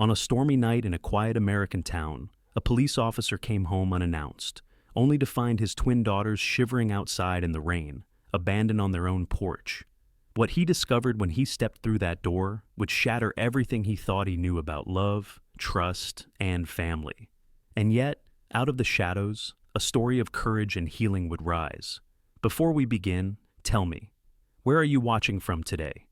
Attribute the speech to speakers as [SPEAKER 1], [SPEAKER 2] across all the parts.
[SPEAKER 1] On a stormy night in a quiet American town, a police officer came home unannounced, only to find his twin daughters shivering outside in the rain, abandoned on their own porch. What he discovered when he stepped through that door would shatter everything he thought he knew about love, trust, and family. And yet, out of the shadows, a story of courage and healing would rise. Before we begin, tell me, where are you watching from today?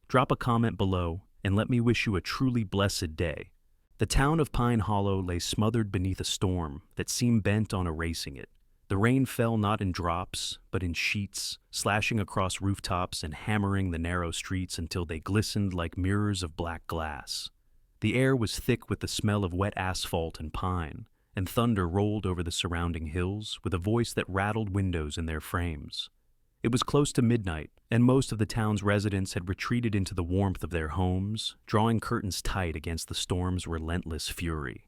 [SPEAKER 1] Drop a comment below and let me wish you a truly blessed day. The town of Pine Hollow lay smothered beneath a storm that seemed bent on erasing it. The rain fell not in drops, but in sheets, slashing across rooftops and hammering the narrow streets until they glistened like mirrors of black glass. The air was thick with the smell of wet asphalt and pine, and thunder rolled over the surrounding hills with a voice that rattled windows in their frames. It was close to midnight, and most of the town's residents had retreated into the warmth of their homes, drawing curtains tight against the storm's relentless fury.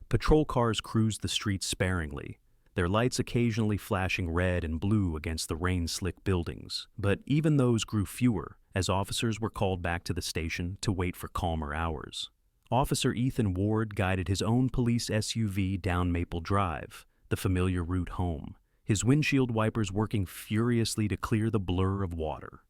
[SPEAKER 1] Patrol cars cruised the streets sparingly, their lights occasionally flashing red and blue against the rain-slick buildings, but even those grew fewer as officers were called back to the station to wait for calmer hours. Officer Ethan Ward guided his own police SUV down Maple Drive, the familiar route home, his windshield wipers working furiously to clear the blur of water.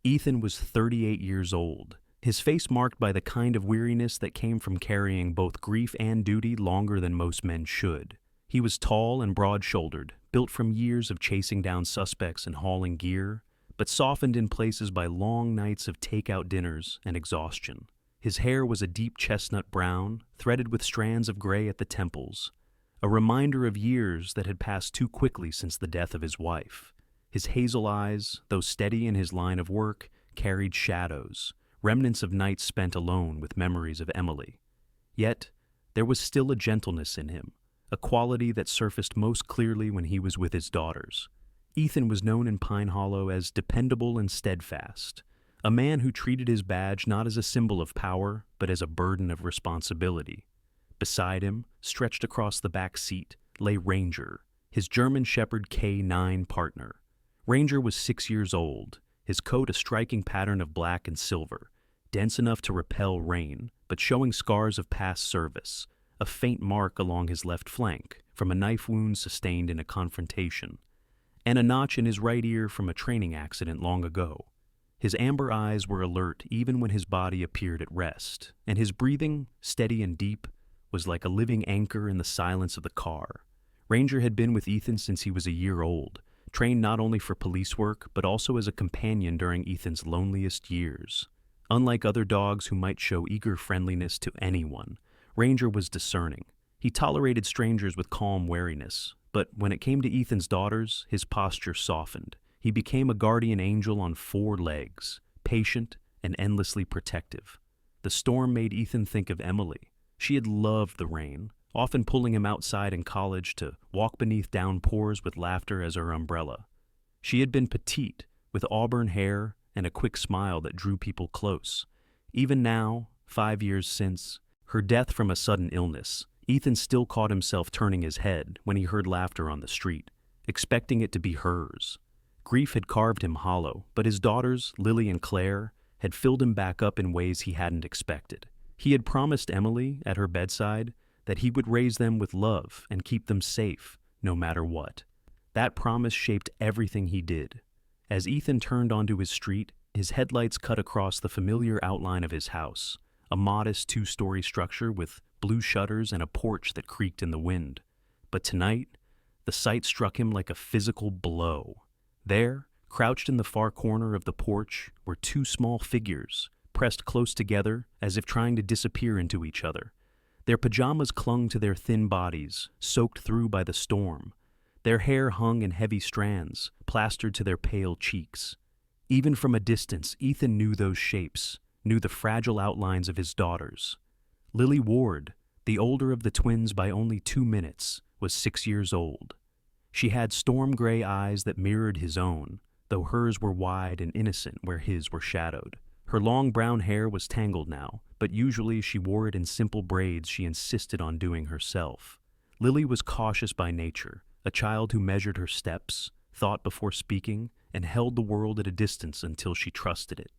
[SPEAKER 1] Ethan was 38 years old, his face marked by the kind of weariness that came from carrying both grief and duty longer than most men should. He was tall and broad-shouldered, built from years of chasing down suspects and hauling gear, but softened in places by long nights of takeout dinners and exhaustion. His hair was a deep chestnut brown, threaded with strands of gray at the temples, a reminder of years that had passed too quickly since the death of his wife. His hazel eyes, though steady in his line of work, carried shadows, remnants of nights spent alone with memories of Emily. Yet, there was still a gentleness in him, a quality that surfaced most clearly when he was with his daughters. Ethan was known in Pine Hollow as dependable and steadfast, a man who treated his badge not as a symbol of power, but as a burden of responsibility. Beside him, stretched across the back seat, lay Ranger, his German Shepherd K9 partner. Ranger was 6 years old, his coat a striking pattern of black and silver, dense enough to repel rain, but showing scars of past service, a faint mark along his left flank from a knife wound sustained in a confrontation, and a notch in his right ear from a training accident long ago. His amber eyes were alert even when his body appeared at rest, and his breathing, steady and deep, was like a living anchor in the silence of the car. Ranger had been with Ethan since he was a year old, trained not only for police work, but also as a companion during Ethan's loneliest years. Unlike other dogs who might show eager friendliness to anyone, Ranger was discerning. He tolerated strangers with calm wariness, but when it came to Ethan's daughters, his posture softened. He became a guardian angel on 4 legs, patient and endlessly protective. The storm made Ethan think of Emily. She had loved the rain, often pulling him outside in college to walk beneath downpours with laughter as her umbrella. She had been petite, with auburn hair and a quick smile that drew people close. Even now, 5 years since her death from a sudden illness, Ethan still caught himself turning his head when he heard laughter on the street, expecting it to be hers. Grief had carved him hollow, but his daughters, Lily and Claire, had filled him back up in ways he hadn't expected. He had promised Emily, at her bedside, that he would raise them with love and keep them safe, no matter what. That promise shaped everything he did. As Ethan turned onto his street, his headlights cut across the familiar outline of his house, a modest 2-story structure with blue shutters and a porch that creaked in the wind. But tonight, the sight struck him like a physical blow. There, crouched in the far corner of the porch, were 2 small figures, pressed close together as if trying to disappear into each other. Their pajamas clung to their thin bodies, soaked through by the storm. Their hair hung in heavy strands, plastered to their pale cheeks. Even from a distance, Ethan knew those shapes, knew the fragile outlines of his daughters. Lily Ward, the older of the twins by only 2 minutes, was 6 years old. She had storm-gray eyes that mirrored his own, though hers were wide and innocent where his were shadowed. Her long brown hair was tangled now, but usually she wore it in simple braids she insisted on doing herself. Lily was cautious by nature, a child who measured her steps, thought before speaking, and held the world at a distance until she trusted it.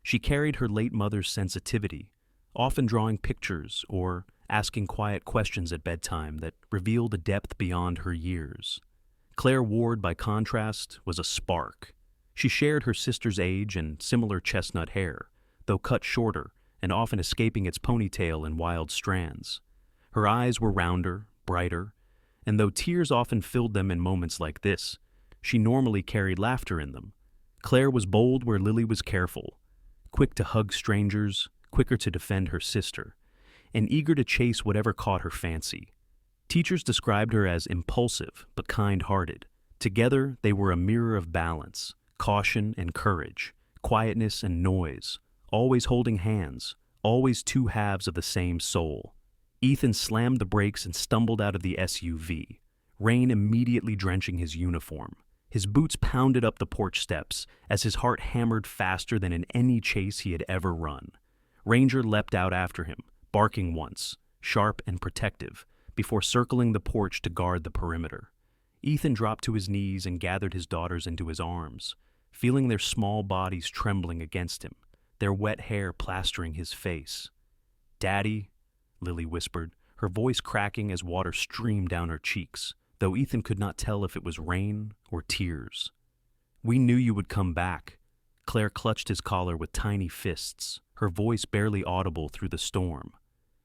[SPEAKER 1] She carried her late mother's sensitivity, often drawing pictures or asking quiet questions at bedtime that revealed a depth beyond her years. Claire Ward, by contrast, was a spark. She shared her sister's age and similar chestnut hair, though cut shorter and often escaping its ponytail in wild strands. Her eyes were rounder, brighter, and though tears often filled them in moments like this, she normally carried laughter in them. Claire was bold where Lily was careful, quick to hug strangers, quicker to defend her sister, and eager to chase whatever caught her fancy. Teachers described her as impulsive but kind-hearted. Together, they were a mirror of balance, caution and courage, quietness and noise, always holding hands, always two halves of the same soul. Ethan slammed the brakes and stumbled out of the SUV, rain immediately drenching his uniform. His boots pounded up the porch steps as his heart hammered faster than in any chase he had ever run. Ranger leapt out after him, barking once, sharp and protective, before circling the porch to guard the perimeter. Ethan dropped to his knees and gathered his daughters into his arms, feeling their small bodies trembling against him, their wet hair plastering his face. "Daddy," Lily whispered, her voice cracking as water streamed down her cheeks, though Ethan could not tell if it was rain or tears. "We knew you would come back." Claire clutched his collar with tiny fists, her voice barely audible through the storm.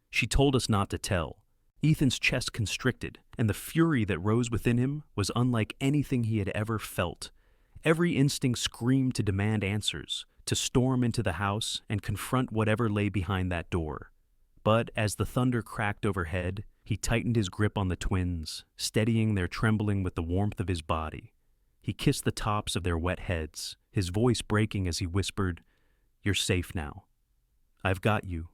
[SPEAKER 1] "She told us not to tell." Ethan's chest constricted, and the fury that rose within him was unlike anything he had ever felt. Every instinct screamed to demand answers, to storm into the house and confront whatever lay behind that door. But as the thunder cracked overhead, he tightened his grip on the twins, steadying their trembling with the warmth of his body. He kissed the tops of their wet heads, his voice breaking as he whispered, "You're safe now. I've got you."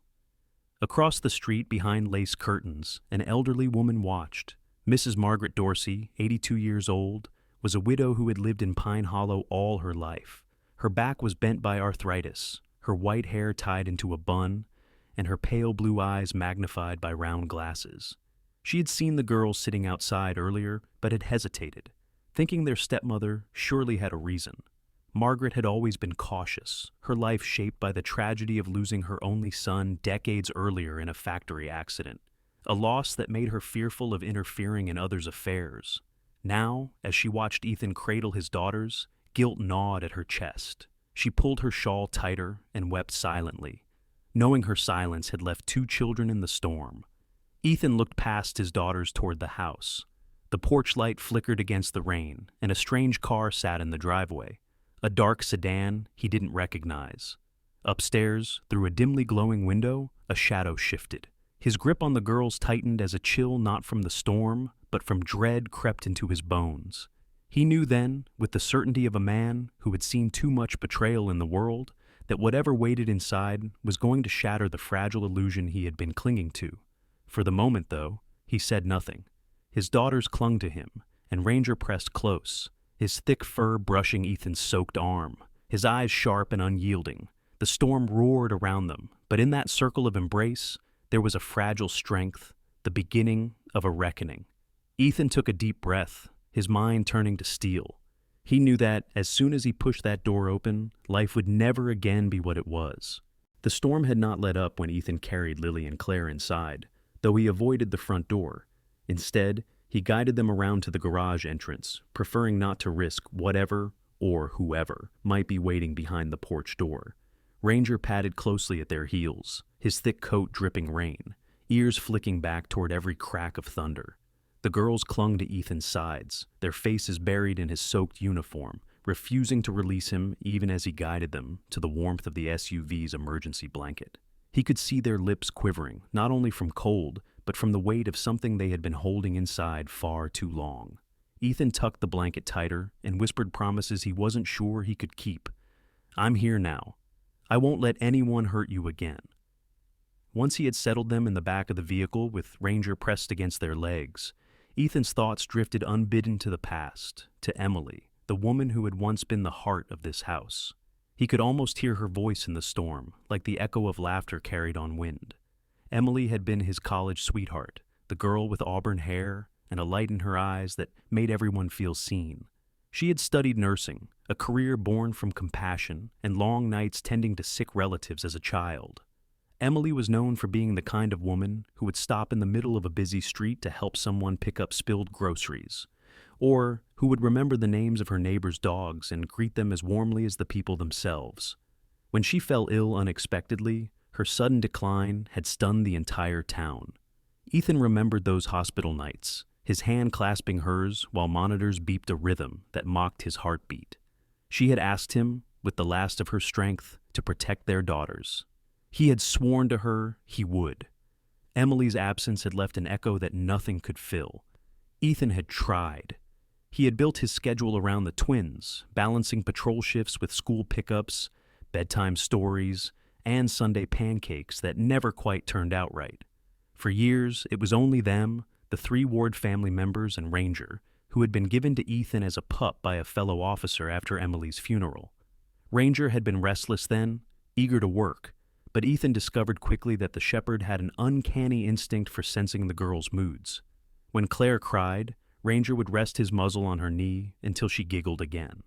[SPEAKER 1] Across the street, behind lace curtains, an elderly woman watched. Mrs. Margaret Dorsey, 82 years old, was a widow who had lived in Pine Hollow all her life. Her back was bent by arthritis, her white hair tied into a bun, and her pale blue eyes magnified by round glasses. She had seen the girls sitting outside earlier, but had hesitated, thinking their stepmother surely had a reason. Margaret had always been cautious, her life shaped by the tragedy of losing her only son decades earlier in a factory accident, a loss that made her fearful of interfering in others' affairs. Now, as she watched Ethan cradle his daughters, guilt gnawed at her chest. She pulled her shawl tighter and wept silently, knowing her silence had left 2 children in the storm. Ethan looked past his daughters toward the house. The porch light flickered against the rain, and a strange car sat in the driveway. A dark sedan he didn't recognize. Upstairs, through a dimly glowing window, a shadow shifted. His grip on the girls tightened as a chill not from the storm, but from dread crept into his bones. He knew then, with the certainty of a man who had seen too much betrayal in the world, that whatever waited inside was going to shatter the fragile illusion he had been clinging to. For the moment, though, he said nothing. His daughters clung to him, and Ranger pressed close, his thick fur brushing Ethan's soaked arm, his eyes sharp and unyielding. The storm roared around them, but in that circle of embrace, there was a fragile strength, the beginning of a reckoning. Ethan took a deep breath, his mind turning to steel. He knew that, as soon as he pushed that door open, life would never again be what it was. The storm had not let up when Ethan carried Lily and Claire inside, though he avoided the front door. Instead, he guided them around to the garage entrance, preferring not to risk whatever or whoever might be waiting behind the porch door. Ranger padded closely at their heels, his thick coat dripping rain, ears flicking back toward every crack of thunder. The girls clung to Ethan's sides, their faces buried in his soaked uniform, refusing to release him even as he guided them to the warmth of the SUV's emergency blanket. He could see their lips quivering, not only from cold, but from the weight of something they had been holding inside far too long. Ethan tucked the blanket tighter and whispered promises he wasn't sure he could keep. "I'm here now. I won't let anyone hurt you again." Once he had settled them in the back of the vehicle with Ranger pressed against their legs, Ethan's thoughts drifted unbidden to the past, to Emily, the woman who had once been the heart of this house. He could almost hear her voice in the storm, like the echo of laughter carried on wind. Emily had been his college sweetheart, the girl with auburn hair and a light in her eyes that made everyone feel seen. She had studied nursing, a career born from compassion and long nights tending to sick relatives as a child. Emily was known for being the kind of woman who would stop in the middle of a busy street to help someone pick up spilled groceries, or who would remember the names of her neighbors' dogs and greet them as warmly as the people themselves. When she fell ill unexpectedly, her sudden decline had stunned the entire town. Ethan remembered those hospital nights, his hand clasping hers while monitors beeped a rhythm that mocked his heartbeat. She had asked him, with the last of her strength, to protect their daughters. He had sworn to her he would. Emily's absence had left an echo that nothing could fill. Ethan had tried. He had built his schedule around the twins, balancing patrol shifts with school pickups, bedtime stories, and Sunday pancakes that never quite turned out right. For years, it was only them, the 3 Ward family members and Ranger, who had been given to Ethan as a pup by a fellow officer after Emily's funeral. Ranger had been restless then, eager to work, but Ethan discovered quickly that the shepherd had an uncanny instinct for sensing the girl's moods. When Claire cried, Ranger would rest his muzzle on her knee until she giggled again.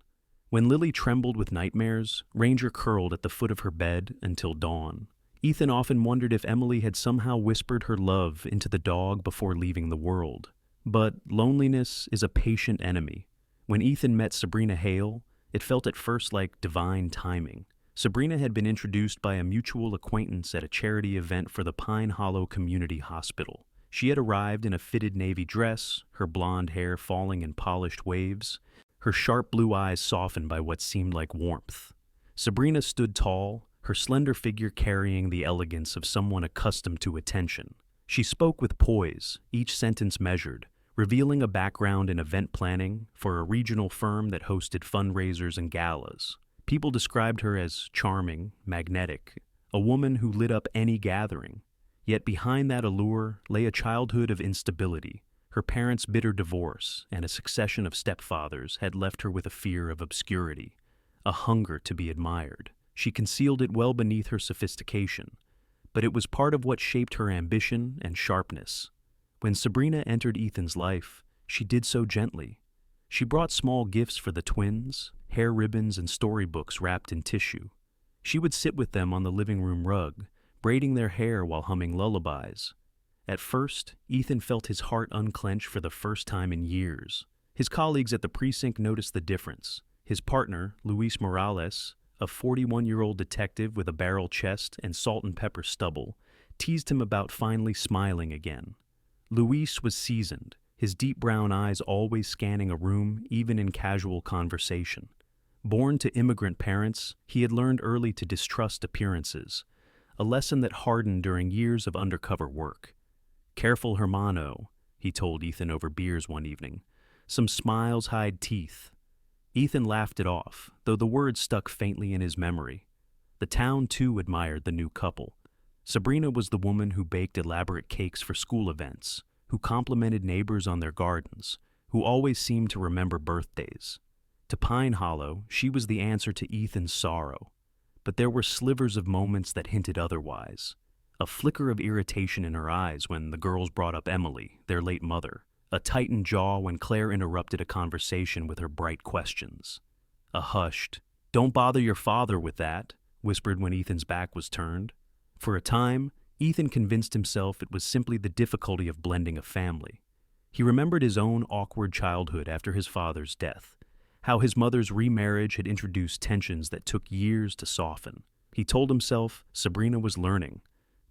[SPEAKER 1] When Lily trembled with nightmares, Ranger curled at the foot of her bed until dawn. Ethan often wondered if Emily had somehow whispered her love into the dog before leaving the world. But loneliness is a patient enemy. When Ethan met Sabrina Hale, it felt at first like divine timing. Sabrina had been introduced by a mutual acquaintance at a charity event for the Pine Hollow Community Hospital. She had arrived in a fitted navy dress, her blonde hair falling in polished waves, her sharp blue eyes softened by what seemed like warmth. Sabrina stood tall, her slender figure carrying the elegance of someone accustomed to attention. She spoke with poise, each sentence measured, revealing a background in event planning for a regional firm that hosted fundraisers and galas. People described her as charming, magnetic, a woman who lit up any gathering. Yet behind that allure lay a childhood of instability. Her parents' bitter divorce and a succession of stepfathers had left her with a fear of obscurity, a hunger to be admired. She concealed it well beneath her sophistication, but it was part of what shaped her ambition and sharpness. When Sabrina entered Ethan's life, she did so gently. She brought small gifts for the twins, hair ribbons and storybooks wrapped in tissue. She would sit with them on the living room rug, braiding their hair while humming lullabies. At first, Ethan felt his heart unclench for the first time in years. His colleagues at the precinct noticed the difference. His partner, Luis Morales, a 41-year-old detective with a barrel chest and salt and pepper stubble, teased him about finally smiling again. Luis was seasoned, his deep brown eyes always scanning a room, even in casual conversation. Born to immigrant parents, he had learned early to distrust appearances, a lesson that hardened during years of undercover work. "Careful, Hermano," he told Ethan over beers one evening. "Some smiles hide teeth." Ethan laughed it off, though the words stuck faintly in his memory. The town, too, admired the new couple. Sabrina was the woman who baked elaborate cakes for school events, who complimented neighbors on their gardens, who always seemed to remember birthdays. To Pine Hollow, she was the answer to Ethan's sorrow. But there were slivers of moments that hinted otherwise. A flicker of irritation in her eyes when the girls brought up Emily, their late mother. A tightened jaw when Claire interrupted a conversation with her bright questions. A hushed, "Don't bother your father with that," whispered when Ethan's back was turned. For a time, Ethan convinced himself it was simply the difficulty of blending a family. He remembered his own awkward childhood after his father's death, how his mother's remarriage had introduced tensions that took years to soften. He told himself Sabrina was learning.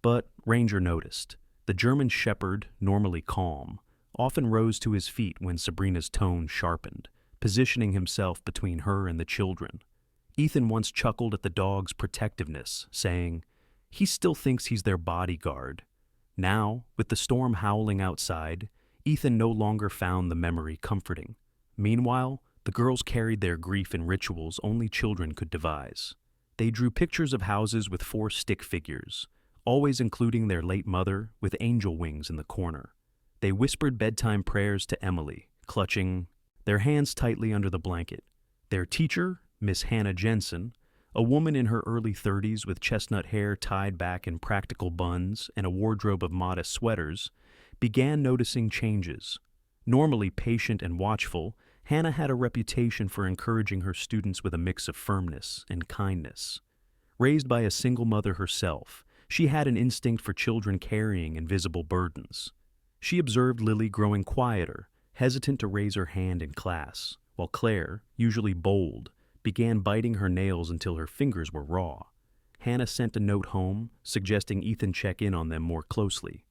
[SPEAKER 1] But Ranger noticed. The German shepherd, normally calm, often rose to his feet when Sabrina's tone sharpened, positioning himself between her and the children. Ethan once chuckled at the dog's protectiveness, saying, "He still thinks he's their bodyguard." Now, with the storm howling outside, Ethan no longer found the memory comforting. Meanwhile, the girls carried their grief in rituals only children could devise. They drew pictures of houses with 4 stick figures, always including their late mother with angel wings in the corner. They whispered bedtime prayers to Emily, clutching their hands tightly under the blanket. Their teacher, Miss Hannah Jensen, a woman in her early 30s with chestnut hair tied back in practical buns and a wardrobe of modest sweaters, began noticing changes. Normally patient and watchful, Hannah had a reputation for encouraging her students with a mix of firmness and kindness. Raised by a single mother herself, She had an instinct for children carrying invisible burdens. She observed Lily growing quieter, hesitant to raise her hand in class, while Claire, usually bold, began biting her nails until her fingers were raw. Hannah sent a note home, suggesting Ethan check in on them more closely.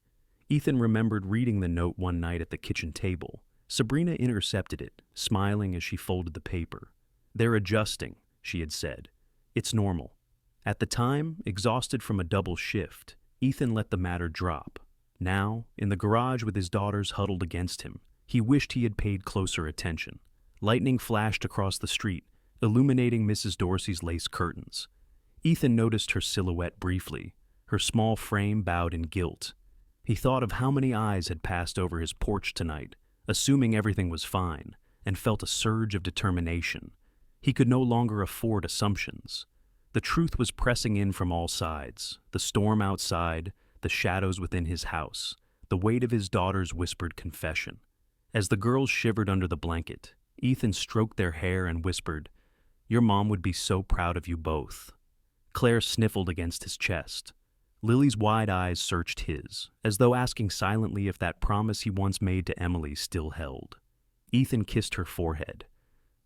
[SPEAKER 1] Ethan remembered reading the note one night at the kitchen table. Sabrina intercepted it, smiling as she folded the paper. "They're adjusting," she had said. "It's normal." At the time, exhausted from a double shift, Ethan let the matter drop. Now, in the garage with his daughters huddled against him, he wished he had paid closer attention. Lightning flashed across the street, illuminating Mrs. Dorsey's lace curtains. Ethan noticed her silhouette briefly, her small frame bowed in guilt. He thought of how many eyes had passed over his porch tonight, assuming everything was fine, and felt a surge of determination. He could no longer afford assumptions. The truth was pressing in from all sides, the storm outside, the shadows within his house, the weight of his daughter's whispered confession. As the girls shivered under the blanket, Ethan stroked their hair and whispered, "Your mom would be so proud of you both." Claire sniffled against his chest. Lily's wide eyes searched his, as though asking silently if that promise he once made to Emily still held. Ethan kissed her forehead.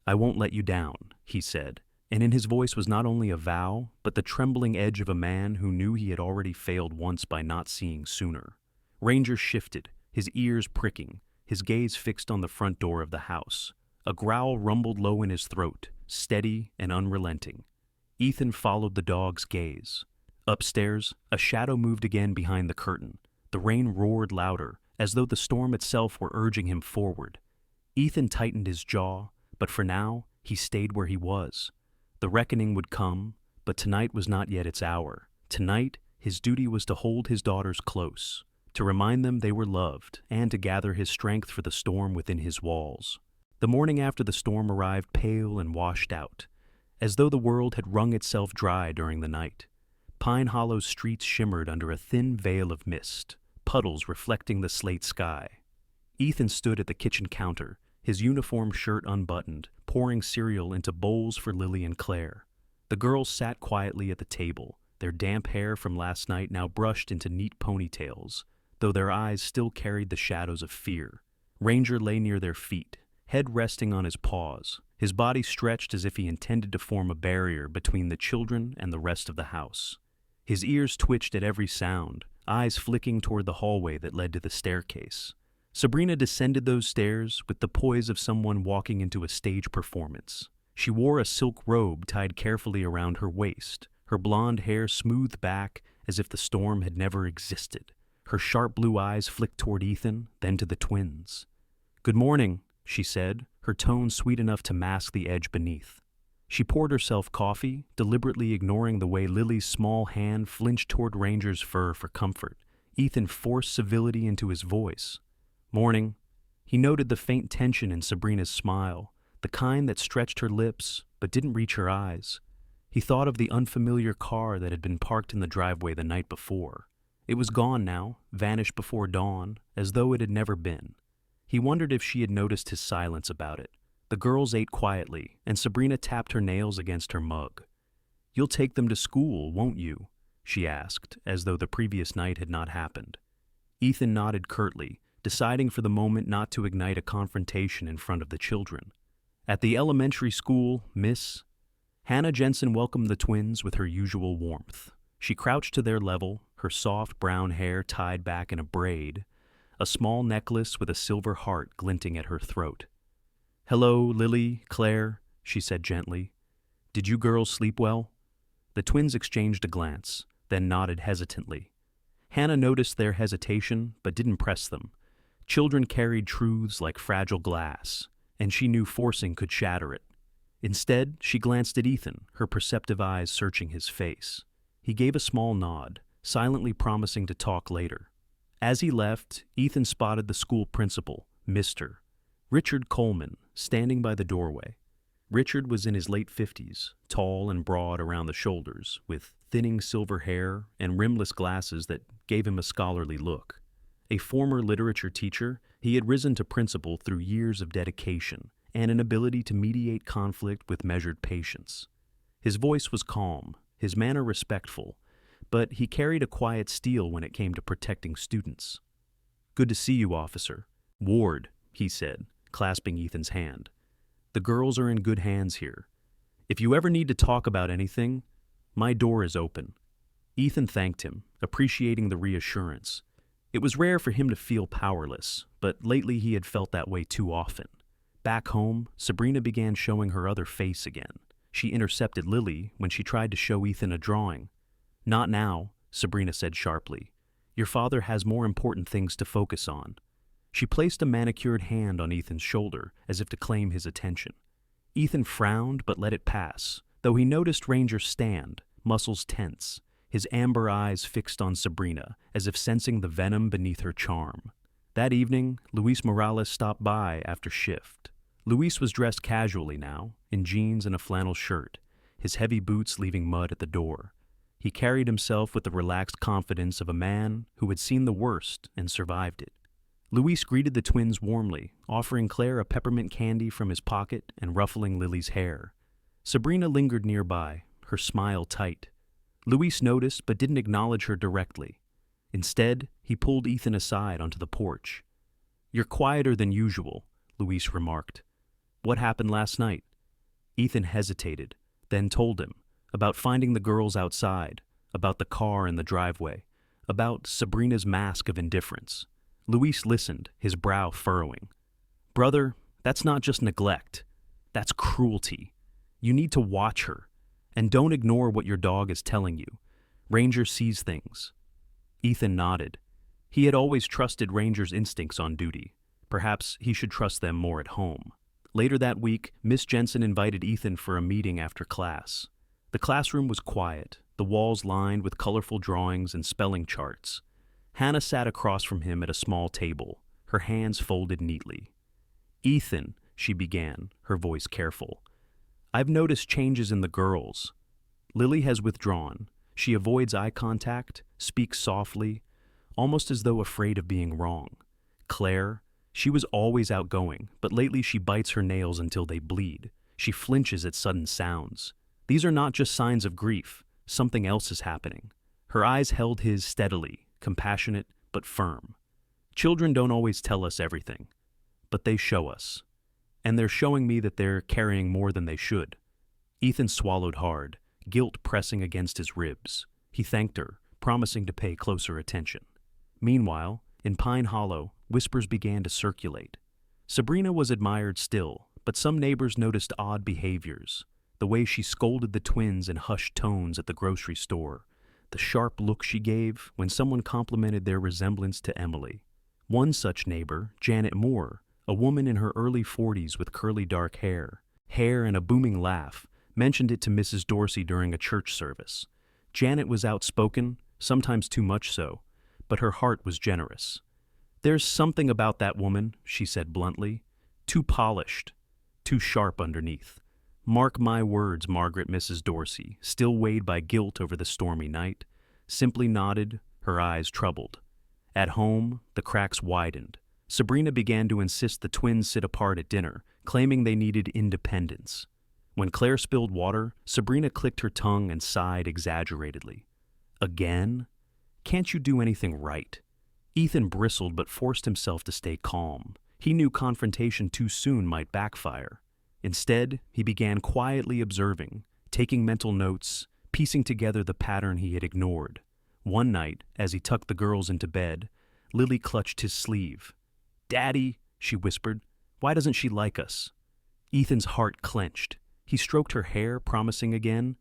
[SPEAKER 1] "I won't let you down," he said, and in his voice was not only a vow, but the trembling edge of a man who knew he had already failed once by not seeing sooner. Ranger shifted, his ears pricking, his gaze fixed on the front door of the house. A growl rumbled low in his throat, steady and unrelenting. Ethan followed the dog's gaze. Upstairs, a shadow moved again behind the curtain. The rain roared louder, as though the storm itself were urging him forward. Ethan tightened his jaw, but for now, he stayed where he was. The reckoning would come, but tonight was not yet its hour. Tonight, his duty was to hold his daughters close, to remind them they were loved, and to gather his strength for the storm within his walls. The morning after the storm arrived pale and washed out, as though the world had wrung itself dry during the night. Pine Hollow's streets shimmered under a thin veil of mist, puddles reflecting the slate sky. Ethan stood at the kitchen counter, his uniform shirt unbuttoned, pouring cereal into bowls for Lily and Claire. The girls sat quietly at the table, their damp hair from last night now brushed into neat ponytails, though their eyes still carried the shadows of fear. Ranger lay near their feet, head resting on his paws, his body stretched as if he intended to form a barrier between the children and the rest of the house. His ears twitched at every sound, eyes flicking toward the hallway that led to the staircase. Sabrina descended those stairs with the poise of someone walking into a stage performance. She wore a silk robe tied carefully around her waist, her blonde hair smoothed back as if the storm had never existed. Her sharp blue eyes flicked toward Ethan, then to the twins. "Good morning," she said, her tone sweet enough to mask the edge beneath. She poured herself coffee, deliberately ignoring the way Lily's small hand flinched toward Ranger's fur for comfort. Ethan forced civility into his voice. "Morning." He noted the faint tension in Sabrina's smile, the kind that stretched her lips but didn't reach her eyes. He thought of the unfamiliar car that had been parked in the driveway the night before. It was gone now, vanished before dawn, as though it had never been. He wondered if she had noticed his silence about it. The girls ate quietly, and Sabrina tapped her nails against her mug. "You'll take them to school, won't you?" she asked, as though the previous night had not happened. Ethan nodded curtly, deciding for the moment not to ignite a confrontation in front of the children. At the elementary school, Miss Hannah Jensen welcomed the twins with her usual warmth. She crouched to their level, her soft brown hair tied back in a braid, a small necklace with a silver heart glinting at her throat. "Hello, Lily, Claire," she said gently. "Did you girls sleep well?" The twins exchanged a glance, then nodded hesitantly. Hannah noticed their hesitation, but didn't press them. Children carried truths like fragile glass, and she knew forcing could shatter it. Instead, she glanced at Ethan, her perceptive eyes searching his face. He gave a small nod, silently promising to talk later. As he left, Ethan spotted the school principal, Mr. Richard Coleman, standing by the doorway. Richard was in his late 50s, tall and broad around the shoulders, with thinning silver hair and rimless glasses that gave him a scholarly look. A former literature teacher, he had risen to principal through years of dedication and an ability to mediate conflict with measured patience. His voice was calm, his manner respectful, but he carried a quiet steel when it came to protecting students. "Good to see you, officer." "Ward," he said, clasping Ethan's hand. "The girls are in good hands here. If you ever need to talk about anything, my door is open." Ethan thanked him, appreciating the reassurance. It was rare for him to feel powerless, but lately he had felt that way too often. Back home, Sabrina began showing her other face again. She intercepted Lily when she tried to show Ethan a drawing. "Not now," Sabrina said sharply. "Your father has more important things to focus on." She placed a manicured hand on Ethan's shoulder, as if to claim his attention. Ethan frowned but let it pass, though he noticed Ranger stand, muscles tense, his amber eyes fixed on Sabrina, as if sensing the venom beneath her charm. That evening, Luis Morales stopped by after shift. Luis was dressed casually now, in jeans and a flannel shirt, his heavy boots leaving mud at the door. He carried himself with the relaxed confidence of a man who had seen the worst and survived it. Luis greeted the twins warmly, offering Claire a peppermint candy from his pocket and ruffling Lily's hair. Sabrina lingered nearby, her smile tight. Luis noticed but didn't acknowledge her directly. Instead, he pulled Ethan aside onto the porch. "You're quieter than usual," Luis remarked. "What happened last night?" Ethan hesitated, then told him about finding the girls outside, about the car in the driveway, about Sabrina's mask of indifference. Luis listened, his brow furrowing. "Brother, that's not just neglect. That's cruelty. You need to watch her. And don't ignore what your dog is telling you. Ranger sees things." Ethan nodded. He had always trusted Ranger's instincts on duty. Perhaps he should trust them more at home. Later that week, Miss Jensen invited Ethan for a meeting after class. The classroom was quiet, the walls lined with colorful drawings and spelling charts. Hannah sat across from him at a small table, her hands folded neatly. "Ethan," she began, her voice careful, "I've noticed changes in the girls. Lily has withdrawn. She avoids eye contact, speaks softly, almost as though afraid of being wrong. Claire, she was always outgoing, but lately she bites her nails until they bleed. She flinches at sudden sounds. These are not just signs of grief. Something else is happening." Her eyes held his steadily, compassionate but firm. "Children don't always tell us everything, but they show us. And they're showing me that they're carrying more than they should." Ethan swallowed hard, guilt pressing against his ribs. He thanked her, promising to pay closer attention. Meanwhile, in Pine Hollow, whispers began to circulate. Sabrina was admired still, but some neighbors noticed odd behaviors. The way she scolded the twins in hushed tones at the grocery store, the sharp look she gave when someone complimented their resemblance to Emily. One such neighbor, Janet Moore, a woman in her early 40s with curly dark hair and a booming laugh, mentioned it to Mrs. Dorsey during a church service. Janet was outspoken, sometimes too much so, but her heart was generous. "There's something about that woman," she said bluntly, "too polished, too sharp underneath. Mark my words, Margaret." Mrs. Dorsey, still weighed by guilt over the stormy night, simply nodded, her eyes troubled. At home, the cracks widened. Sabrina began to insist the twins sit apart at dinner, claiming they needed independence. When Claire spilled water, Sabrina clicked her tongue and sighed exaggeratedly. "Again? Can't you do anything right?" Ethan bristled but forced himself to stay calm. He knew confrontation too soon might backfire. Instead, he began quietly observing, taking mental notes, piecing together the pattern he had ignored. One night, as he tucked the girls into bed, Lily clutched his sleeve. "Daddy," she whispered, "why doesn't she like us?" Ethan's heart clenched. He stroked her hair, promising again,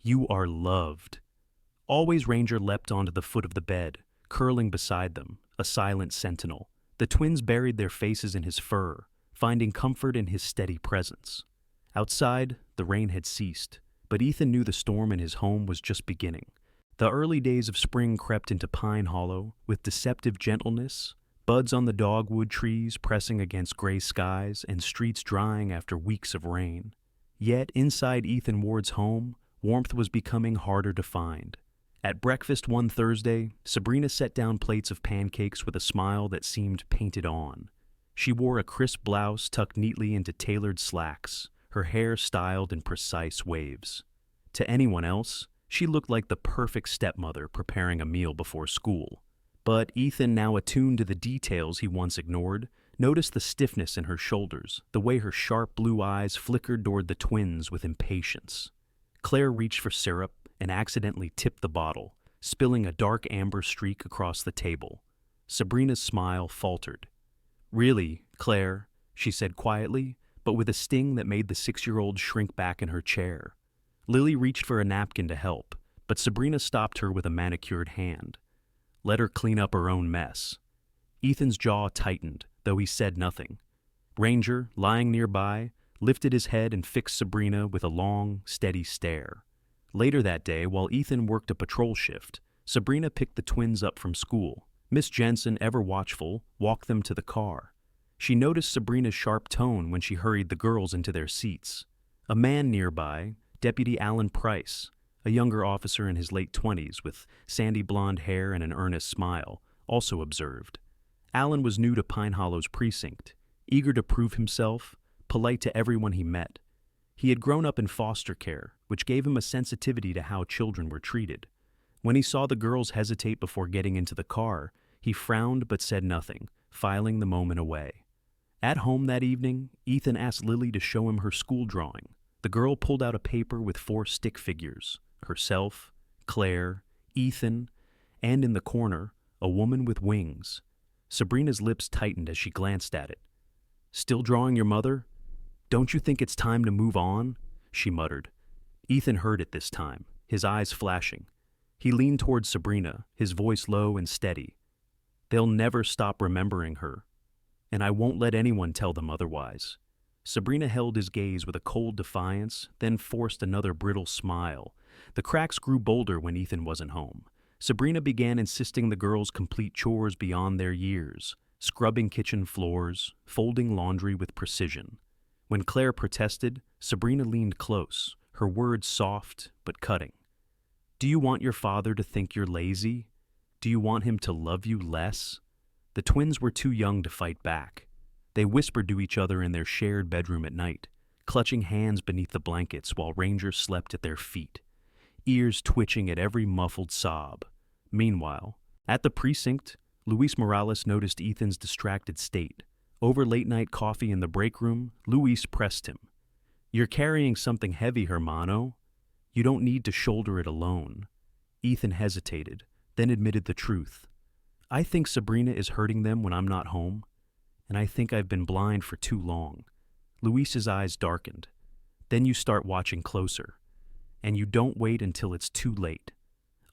[SPEAKER 1] "You are loved." Always Ranger leapt onto the foot of the bed, curling beside them, a silent sentinel. The twins buried their faces in his fur, finding comfort in his steady presence. Outside, the rain had ceased, but Ethan knew the storm in his home was just beginning. The early days of spring crept into Pine Hollow with deceptive gentleness, buds on the dogwood trees pressing against gray skies and streets drying after weeks of rain. Yet inside Ethan Ward's home, warmth was becoming harder to find. At breakfast one Thursday, Sabrina set down plates of pancakes with a smile that seemed painted on. She wore a crisp blouse tucked neatly into tailored slacks, her hair styled in precise waves. To anyone else, She looked like the perfect stepmother preparing a meal before school. But Ethan, now attuned to the details he once ignored, noticed the stiffness in her shoulders, the way her sharp blue eyes flickered toward the twins with impatience. Claire reached for syrup and accidentally tipped the bottle, spilling a dark amber streak across the table. Sabrina's smile faltered. "Really, Claire," she said quietly, but with a sting that made the 6-year-old shrink back in her chair. Lily reached for a napkin to help, but Sabrina stopped her with a manicured hand. Let her clean up her own mess. Ethan's jaw tightened, though he said nothing. Ranger, lying nearby, lifted his head and fixed Sabrina with a long, steady stare. Later that day, while Ethan worked a patrol shift, Sabrina picked the twins up from school. Miss Jensen, ever watchful, walked them to the car. She noticed Sabrina's sharp tone when she hurried the girls into their seats. A man nearby, Deputy Alan Price, a younger officer in his late 20s with sandy blonde hair and an earnest smile, also observed. Alan was new to Pine Hollow's precinct, eager to prove himself, polite to everyone he met. He had grown up in foster care, which gave him a sensitivity to how children were treated. When he saw the girls hesitate before getting into the car, he frowned but said nothing, filing the moment away. At home that evening, Ethan asked Lily to show him her school drawing. The girl pulled out a paper with 4 stick figures: herself, Claire, Ethan, and in the corner, a woman with wings. Sabrina's lips tightened as she glanced at it. "Still drawing your mother? Don't you think it's time to move on?" she muttered. Ethan heard it this time, his eyes flashing. He leaned towards Sabrina, his voice low and steady. "They'll never stop remembering her, and I won't let anyone tell them otherwise." Sabrina held his gaze with a cold defiance, then forced another brittle smile. The cracks grew bolder when Ethan wasn't home. Sabrina began insisting the girls complete chores beyond their years, scrubbing kitchen floors, folding laundry with precision. When Claire protested, Sabrina leaned close, her words soft but cutting. "Do you want your father to think you're lazy? Do you want him to love you less?" The twins were too young to fight back. They whispered to each other in their shared bedroom at night, clutching hands beneath the blankets while Ranger slept at their feet, ears twitching at every muffled sob. Meanwhile, at the precinct, Luis Morales noticed Ethan's distracted state. Over late-night coffee in the break room, Luis pressed him. "You're carrying something heavy, hermano. You don't need to shoulder it alone." Ethan hesitated, then admitted the truth. "I think Sabrina is hurting them when I'm not home, and I think I've been blind for too long." Luis's eyes darkened. "Then you start watching closer, and you don't wait until it's too late."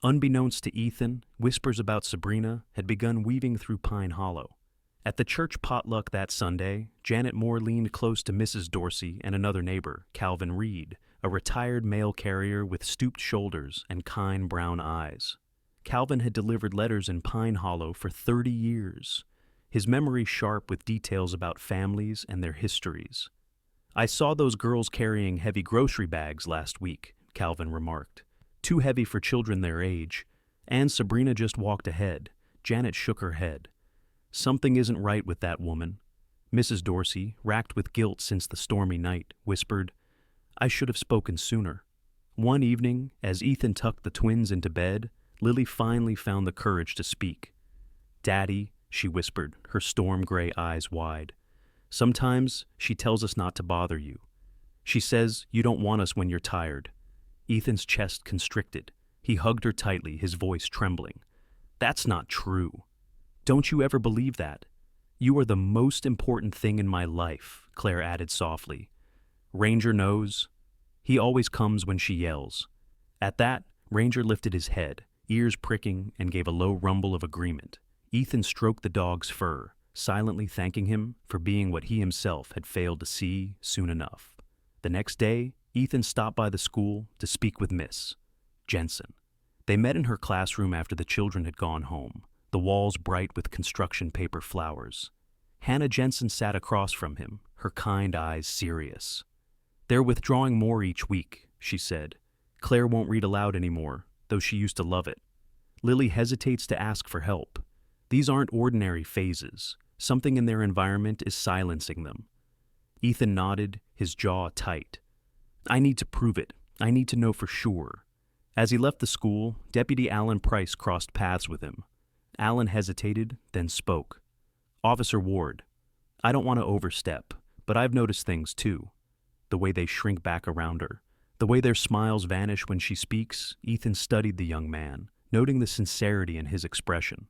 [SPEAKER 1] Unbeknownst to Ethan, whispers about Sabrina had begun weaving through Pine Hollow. At the church potluck that Sunday, Janet Moore leaned close to Mrs. Dorsey and another neighbor, Calvin Reed, a retired mail carrier with stooped shoulders and kind brown eyes. Calvin had delivered letters in Pine Hollow for 30 years, his memory sharp with details about families and their histories. "I saw those girls carrying heavy grocery bags last week," Calvin remarked. "Too heavy for children their age." And Sabrina just walked ahead. Janet shook her head. "Something isn't right with that woman." Mrs. Dorsey, racked with guilt since the stormy night, whispered, "I should have spoken sooner." One evening, as Ethan tucked the twins into bed, Lily finally found the courage to speak. "Daddy," she whispered, her storm-gray eyes wide. "Sometimes she tells us not to bother you. She says you don't want us when you're tired." Ethan's chest constricted. He hugged her tightly, his voice trembling. "That's not true. Don't you ever believe that? You are the most important thing in my life," Claire added softly. "Ranger knows. He always comes when she yells." At that, Ranger lifted his head, ears pricking, and gave a low rumble of agreement. Ethan stroked the dog's fur, silently thanking him for being what he himself had failed to see soon enough. The next day, Ethan stopped by the school to speak with Miss Jensen. They met in her classroom after the children had gone home, the walls bright with construction paper flowers. Hannah Jensen sat across from him, her kind eyes serious. "They're withdrawing more each week," she said. "Claire won't read aloud anymore, though she used to love it. Lily hesitates to ask for help. These aren't ordinary phases. Something in their environment is silencing them." Ethan nodded, his jaw tight. "I need to prove it. I need to know for sure." As he left the school, Deputy Alan Price crossed paths with him. Alan hesitated, then spoke. "Officer Ward, I don't want to overstep, but I've noticed things too. The way they shrink back around her, the way their smiles vanish when she speaks." Ethan studied the young man, noting the sincerity in his expression.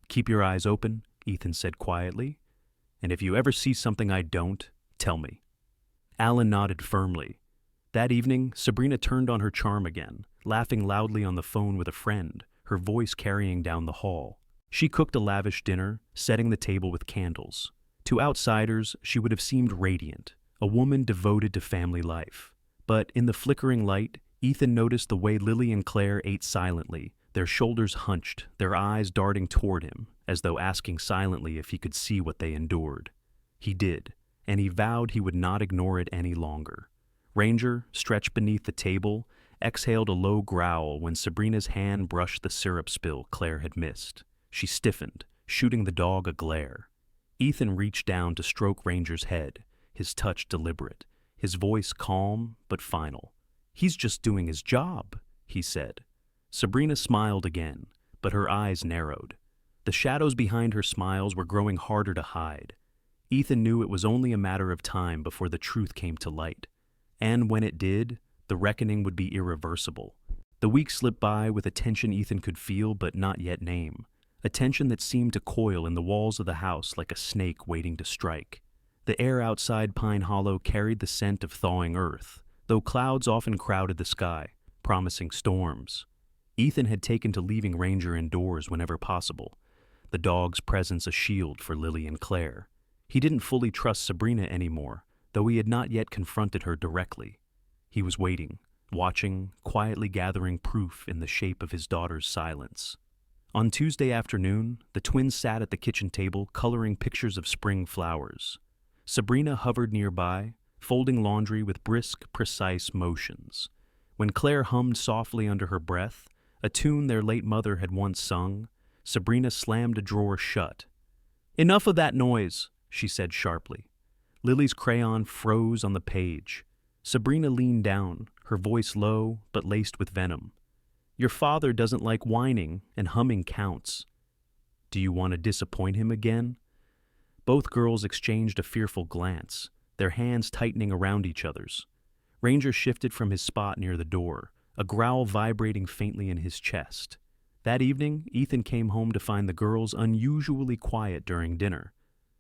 [SPEAKER 1] "Keep your eyes open," Ethan said quietly, "and if you ever see something I don't, tell me." Alan nodded firmly. That evening, Sabrina turned on her charm again, laughing loudly on the phone with a friend, her voice carrying down the hall. She cooked a lavish dinner, setting the table with candles. To outsiders, she would have seemed radiant, a woman devoted to family life. But in the flickering light, Ethan noticed the way Lily and Claire ate silently, their shoulders hunched, their eyes darting toward him, as though asking silently if he could see what they endured. He did, and he vowed he would not ignore it any longer. Ranger, stretched beneath the table, exhaled a low growl when Sabrina's hand brushed the syrup spill Claire had missed. She stiffened, shooting the dog a glare. Ethan reached down to stroke Ranger's head, his touch deliberate, his voice calm but final. "He's just doing his job," he said. Sabrina smiled again, but her eyes narrowed. The shadows behind her smiles were growing harder to hide. Ethan knew it was only a matter of time before the truth came to light. And when it did, the reckoning would be irreversible. The weeks slipped by with a tension Ethan could feel but not yet name, a tension that seemed to coil in the walls of the house like a snake waiting to strike. The air outside Pine Hollow carried the scent of thawing earth, though clouds often crowded the sky, promising storms. Ethan had taken to leaving Ranger indoors whenever possible, the dog's presence a shield for Lily and Claire. He didn't fully trust Sabrina anymore, though he had not yet confronted her directly. He was waiting, watching, quietly gathering proof in the shape of his daughter's silence. On Tuesday afternoon, the twins sat at the kitchen table coloring pictures of spring flowers. Sabrina hovered nearby, folding laundry with brisk, precise motions. When Claire hummed softly under her breath, a tune their late mother had once sung, Sabrina slammed a drawer shut. "Enough of that noise," she said sharply. Lily's crayon froze on the page. Sabrina leaned down, her voice low but laced with venom. "Your father doesn't like whining, and humming counts." "Do you want to disappoint him again?" Both girls exchanged a fearful glance, their hands tightening around each other's. Ranger shifted from his spot near the door, a growl vibrating faintly in his chest. That evening, Ethan came home to find the girls unusually quiet during dinner.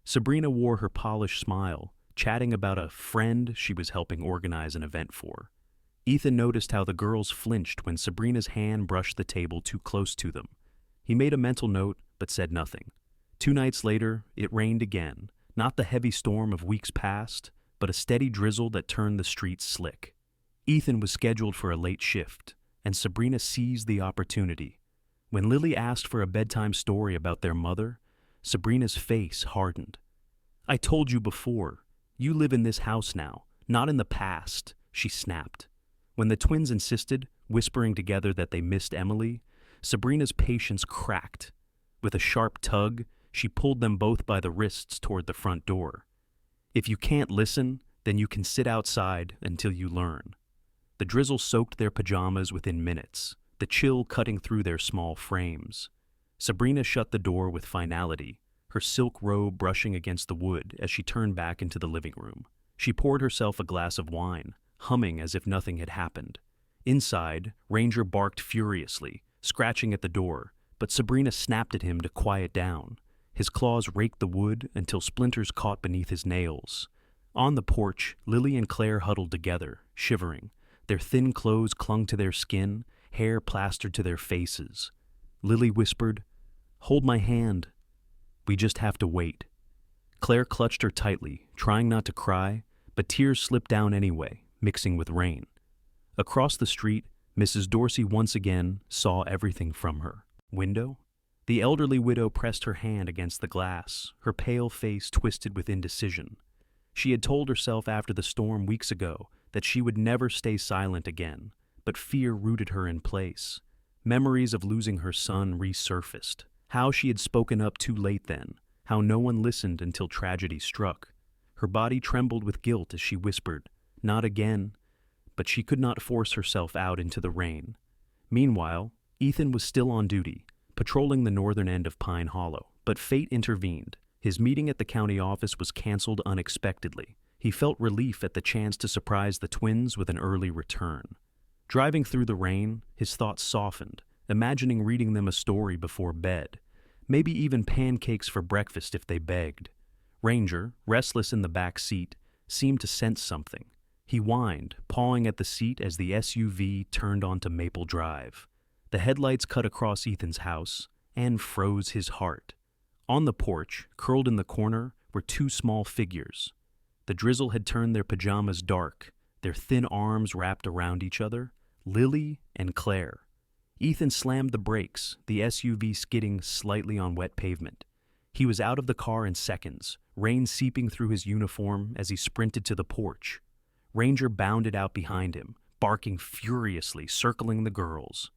[SPEAKER 1] Sabrina wore her polished smile, chatting about a friend she was helping organize an event for. Ethan noticed how the girls flinched when Sabrina's hand brushed the table too close to them. He made a mental note, but said nothing. 2 nights later, it rained again, not the heavy storm of weeks past, but a steady drizzle that turned the streets slick. Ethan was scheduled for a late shift, and Sabrina seized the opportunity. When Lily asked for a bedtime story about their mother, Sabrina's face hardened. "I told you before, you live in this house now, not in the past," she snapped. When the twins insisted, whispering together that they missed Emily, Sabrina's patience cracked. With a sharp tug, she pulled them both by the wrists toward the front door. "If you can't listen, then you can sit outside until you learn." The drizzle soaked their pajamas within minutes, the chill cutting through their small frames. Sabrina shut the door with finality, her silk robe brushing against the wood as she turned back into the living room. She poured herself a glass of wine, humming as if nothing had happened. Inside, Ranger barked furiously, scratching at the door, but Sabrina snapped at him to quiet down. His claws raked the wood until splinters caught beneath his nails. On the porch, Lily and Claire huddled together, shivering. Their thin clothes clung to their skin, hair plastered to their faces. Lily whispered, "Hold my hand. We just have to wait." Claire clutched her tightly, trying not to cry, but tears slipped down anyway, mixing with rain. Across the street, Mrs. Dorsey once again saw everything from her window. The elderly widow pressed her hand against the glass, her pale face twisted with indecision. She had told herself after the storm weeks ago that she would never stay silent again, but fear rooted her in place. Memories of losing her son resurfaced. How she had spoken up too late then, how no one listened until tragedy struck. Her body trembled with guilt as she whispered, "Not again," but she could not force herself out into the rain. Meanwhile, Ethan was still on duty, patrolling the northern end of Pine Hollow, but fate intervened. His meeting at the county office was canceled unexpectedly. He felt relief at the chance to surprise the twins with an early return. Driving through the rain, his thoughts softened, imagining reading them a story before bed, maybe even pancakes for breakfast if they begged. Ranger, restless in the back seat, seemed to sense something. He whined, pawing at the seat as the SUV turned onto Maple Drive. The headlights cut across Ethan's house and froze his heart. On the porch, curled in the corner, were two small figures. The drizzle had turned their pajamas dark, their thin arms wrapped around each other, Lily and Claire. Ethan slammed the brakes, the SUV skidding slightly on wet pavement. He was out of the car in seconds, rain seeping through his uniform as he sprinted to the porch. Ranger bounded out behind him, barking furiously, circling the girls.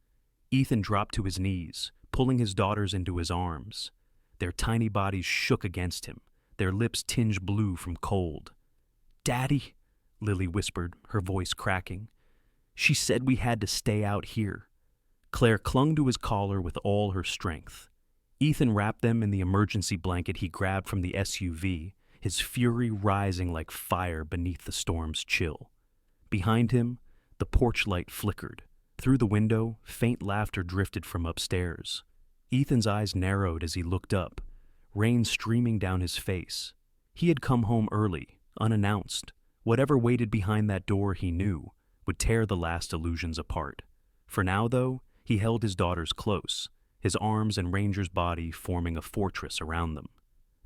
[SPEAKER 1] Ethan dropped to his knees, pulling his daughters into his arms. Their tiny bodies shook against him, their lips tinged blue from cold. "Daddy," Lily whispered, her voice cracking. "She said we had to stay out here." Claire clung to his collar with all her strength. Ethan wrapped them in the emergency blanket he grabbed from the SUV, his fury rising like fire beneath the storm's chill. Behind him, the porch light flickered. Through the window, faint laughter drifted from upstairs. Ethan's eyes narrowed as he looked up, rain streaming down his face. He had come home early, unannounced. Whatever waited behind that door, he knew, would tear the last illusions apart. For now, though, he held his daughters close, his arms and Ranger's body forming a fortress around them.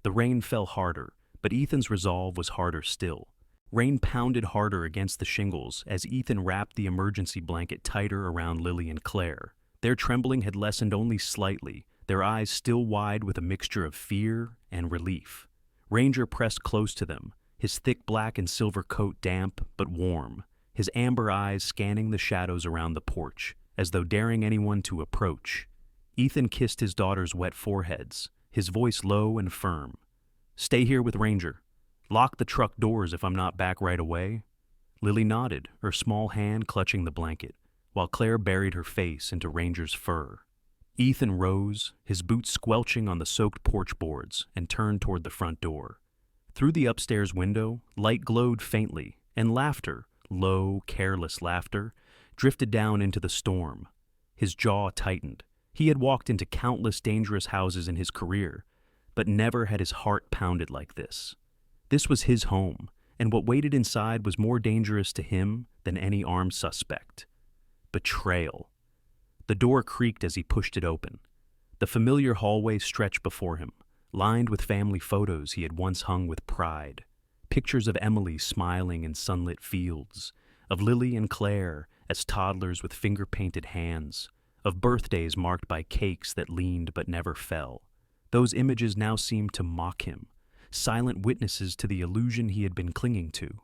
[SPEAKER 1] The rain fell harder, but Ethan's resolve was harder still. Rain pounded harder against the shingles as Ethan wrapped the emergency blanket tighter around Lily and Claire. Their trembling had lessened only slightly, their eyes still wide with a mixture of fear and relief. Ranger pressed close to them, his thick black and silver coat damp but warm, his amber eyes scanning the shadows around the porch, as though daring anyone to approach. Ethan kissed his daughters' wet foreheads, his voice low and firm. "Stay here with Ranger. Lock the truck doors if I'm not back right away." Lily nodded, her small hand clutching the blanket, while Claire buried her face into Ranger's fur. Ethan rose, his boots squelching on the soaked porch boards, and turned toward the front door. Through the upstairs window, light glowed faintly, and laughter, low, careless laughter, drifted down into the storm. His jaw tightened. He had walked into countless dangerous houses in his career, but never had his heart pounded like this. This was his home, and what waited inside was more dangerous to him than any armed suspect. Betrayal. The door creaked as he pushed it open. The familiar hallway stretched before him, lined with family photos he had once hung with pride. Pictures of Emily smiling in sunlit fields, of Lily and Claire as toddlers with finger-painted hands, of birthdays marked by cakes that leaned but never fell. Those images now seemed to mock him, silent witnesses to the illusion he had been clinging to.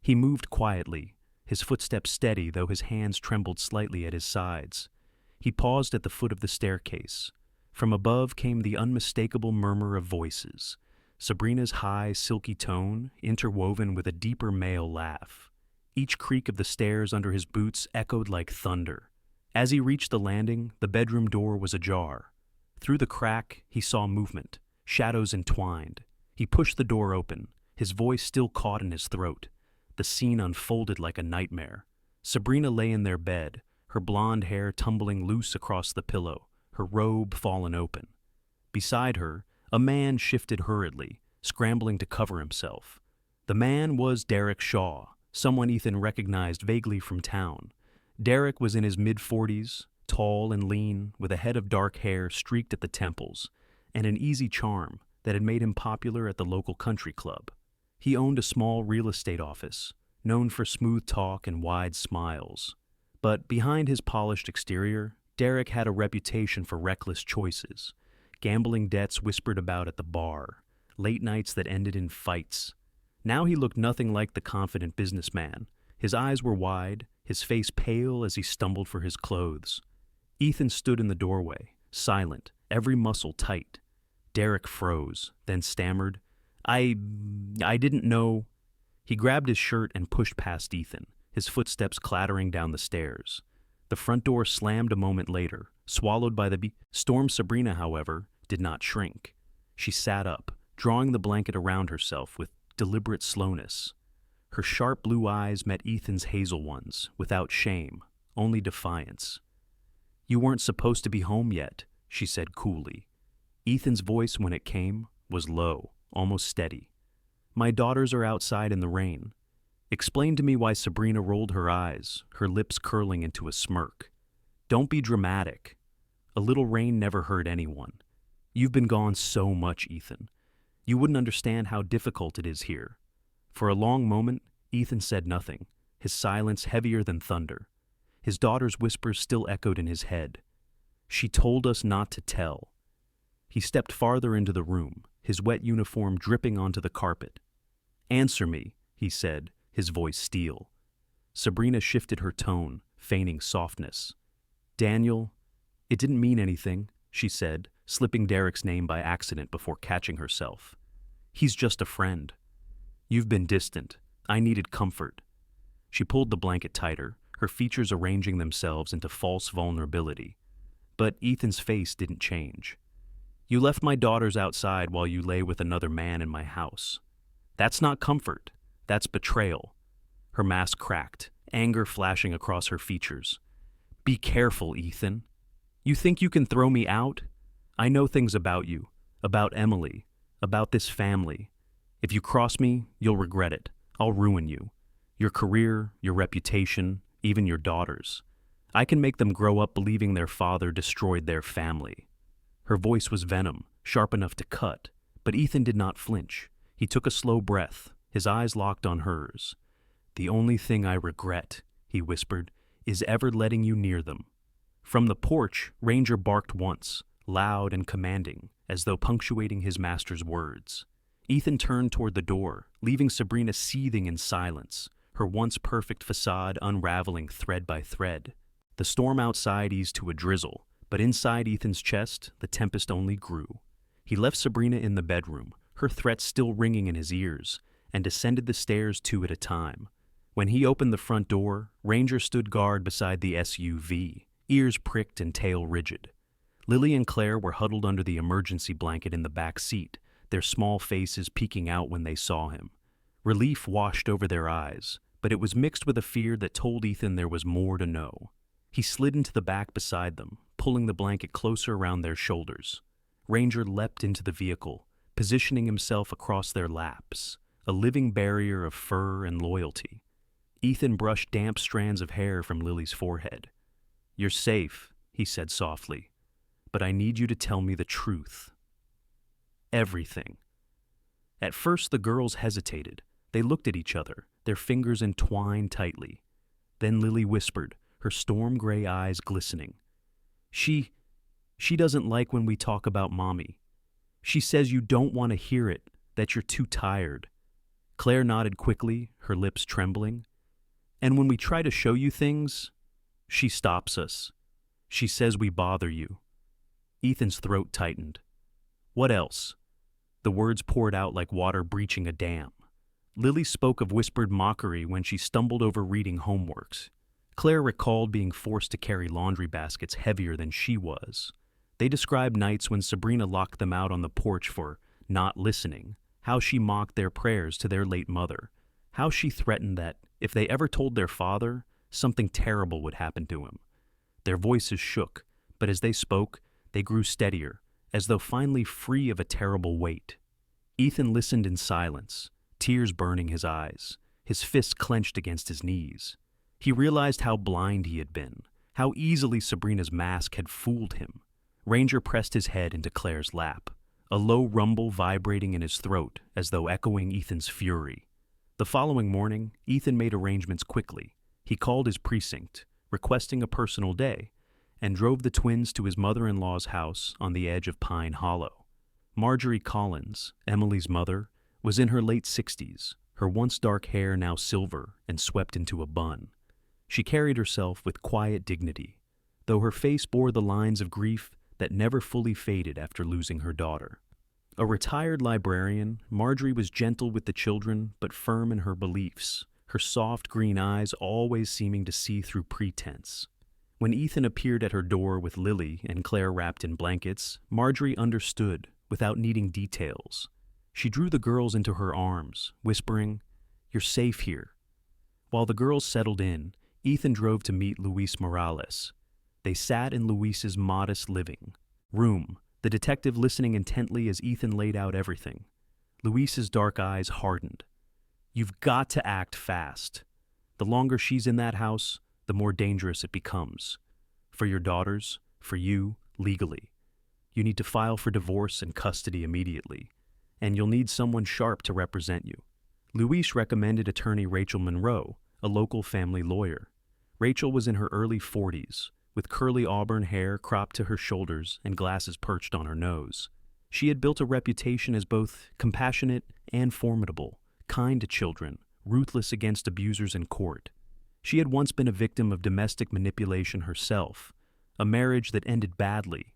[SPEAKER 1] He moved quietly, his footsteps steady though his hands trembled slightly at his sides. He paused at the foot of the staircase. From above came the unmistakable murmur of voices, Sabrina's high, silky tone interwoven with a deeper male laugh. Each creak of the stairs under his boots echoed like thunder. As he reached the landing, the bedroom door was ajar. Through the crack, he saw movement, shadows entwined. He pushed the door open, his voice still caught in his throat. The scene unfolded like a nightmare. Sabrina lay in their bed, her blonde hair tumbling loose across the pillow, her robe fallen open. Beside her, a man shifted hurriedly, scrambling to cover himself. The man was Derek Shaw, someone Ethan recognized vaguely from town. Derek was in his mid-40s, tall and lean, with a head of dark hair streaked at the temples, and an easy charm that had made him popular at the local country club. He owned a small real estate office, known for smooth talk and wide smiles. But behind his polished exterior, Derek had a reputation for reckless choices, gambling debts whispered about at the bar, late nights that ended in fights. Now he looked nothing like the confident businessman. His eyes were wide, his face pale as he stumbled for his clothes. Ethan stood in the doorway, silent, every muscle tight. Derek froze, then stammered, I didn't know." He grabbed his shirt and pushed past Ethan, his footsteps clattering down the stairs. The front door slammed a moment later, swallowed by the storm. Sabrina, however, did not shrink. She sat up, drawing the blanket around herself with deliberate slowness. Her sharp blue eyes met Ethan's hazel ones, without shame, only defiance. "You weren't supposed to be home yet," she said coolly. Ethan's voice, when it came, was low, almost steady. "My daughters are outside in the rain." Explain to me why. Sabrina rolled her eyes, her lips curling into a smirk. "Don't be dramatic. A little rain never hurt anyone. You've been gone so much, Ethan. You wouldn't understand how difficult it is here." For a long moment, Ethan said nothing, his silence heavier than thunder. His daughter's whispers still echoed in his head. "She told us not to tell." He stepped farther into the room, his wet uniform dripping onto the carpet. "Answer me," he said, his voice steel. Sabrina shifted her tone, feigning softness. "Daniel, it didn't mean anything," she said, slipping Derek's name by accident before catching herself. "He's just a friend. You've been distant. I needed comfort." She pulled the blanket tighter, her features arranging themselves into false vulnerability. But Ethan's face didn't change. "You left my daughters outside while you lay with another man in my house. That's not comfort. That's betrayal." Her mask cracked, anger flashing across her features. "Be careful, Ethan. You think you can throw me out? I know things about you, about Emily, about this family. If you cross me, you'll regret it. I'll ruin you. Your career, your reputation, even your daughters. I can make them grow up believing their father destroyed their family." Her voice was venom, sharp enough to cut, but Ethan did not flinch. He took a slow breath, his eyes locked on hers. "The only thing I regret," he whispered, "is ever letting you near them." From the porch, Ranger barked once, loud and commanding, as though punctuating his master's words. Ethan turned toward the door, leaving Sabrina seething in silence, her once perfect facade unraveling thread by thread. The storm outside eased to a drizzle, but inside Ethan's chest, the tempest only grew. He left Sabrina in the bedroom, her threats still ringing in his ears, and descended the stairs two at a time. When he opened the front door, Ranger stood guard beside the SUV, ears pricked and tail rigid. Lily and Claire were huddled under the emergency blanket in the back seat, their small faces peeking out when they saw him. Relief washed over their eyes, but it was mixed with a fear that told Ethan there was more to know. He slid into the back beside them, pulling the blanket closer around their shoulders. Ranger leapt into the vehicle, positioning himself across their laps, a living barrier of fur and loyalty. Ethan brushed damp strands of hair from Lily's forehead. "You're safe," he said softly, "but I need you to tell me the truth. Everything." At first the girls hesitated. They looked at each other, their fingers entwined tightly. Then Lily whispered, her storm-gray eyes glistening. She doesn't like when we talk about Mommy. She says you don't want to hear it, that you're too tired." Claire nodded quickly, her lips trembling. "And when we try to show you things, she stops us. She says we bother you." Ethan's throat tightened. "What else?" The words poured out like water breaching a dam. Lily spoke of whispered mockery when she stumbled over reading homeworks. Claire recalled being forced to carry laundry baskets heavier than she was. They described nights when Sabrina locked them out on the porch for not listening, how she mocked their prayers to their late mother, how she threatened that, if they ever told their father, something terrible would happen to him. Their voices shook, but as they spoke, they grew steadier, as though finally free of a terrible weight. Ethan listened in silence, tears burning his eyes, his fists clenched against his knees. He realized how blind he had been, how easily Sabrina's mask had fooled him. Ranger pressed his head into Claire's lap, a low rumble vibrating in his throat as though echoing Ethan's fury. The following morning, Ethan made arrangements quickly. He called his precinct, requesting a personal day, and drove the twins to his mother-in-law's house on the edge of Pine Hollow. Marjorie Collins, Emily's mother, was in her late 60s, her once dark hair now silver and swept into a bun. She carried herself with quiet dignity, though her face bore the lines of grief that never fully faded after losing her daughter. A retired librarian, Marjorie was gentle with the children but firm in her beliefs, her soft green eyes always seeming to see through pretense. When Ethan appeared at her door with Lily and Claire wrapped in blankets, Marjorie understood without needing details. She drew the girls into her arms, whispering, "You're safe here." While the girls settled in, Ethan drove to meet Luis Morales. They sat in Luis's modest living room, the detective listening intently as Ethan laid out everything. Luis's dark eyes hardened. "You've got to act fast. The longer she's in that house, the more dangerous it becomes. For your daughters, for you, legally. You need to file for divorce and custody immediately, and you'll need someone sharp to represent you." Luis recommended attorney Rachel Monroe, a local family lawyer. Rachel was in her early 40s, with curly auburn hair cropped to her shoulders and glasses perched on her nose. She had built a reputation as both compassionate and formidable, kind to children, ruthless against abusers in court. She had once been a victim of domestic manipulation herself, a marriage that ended badly,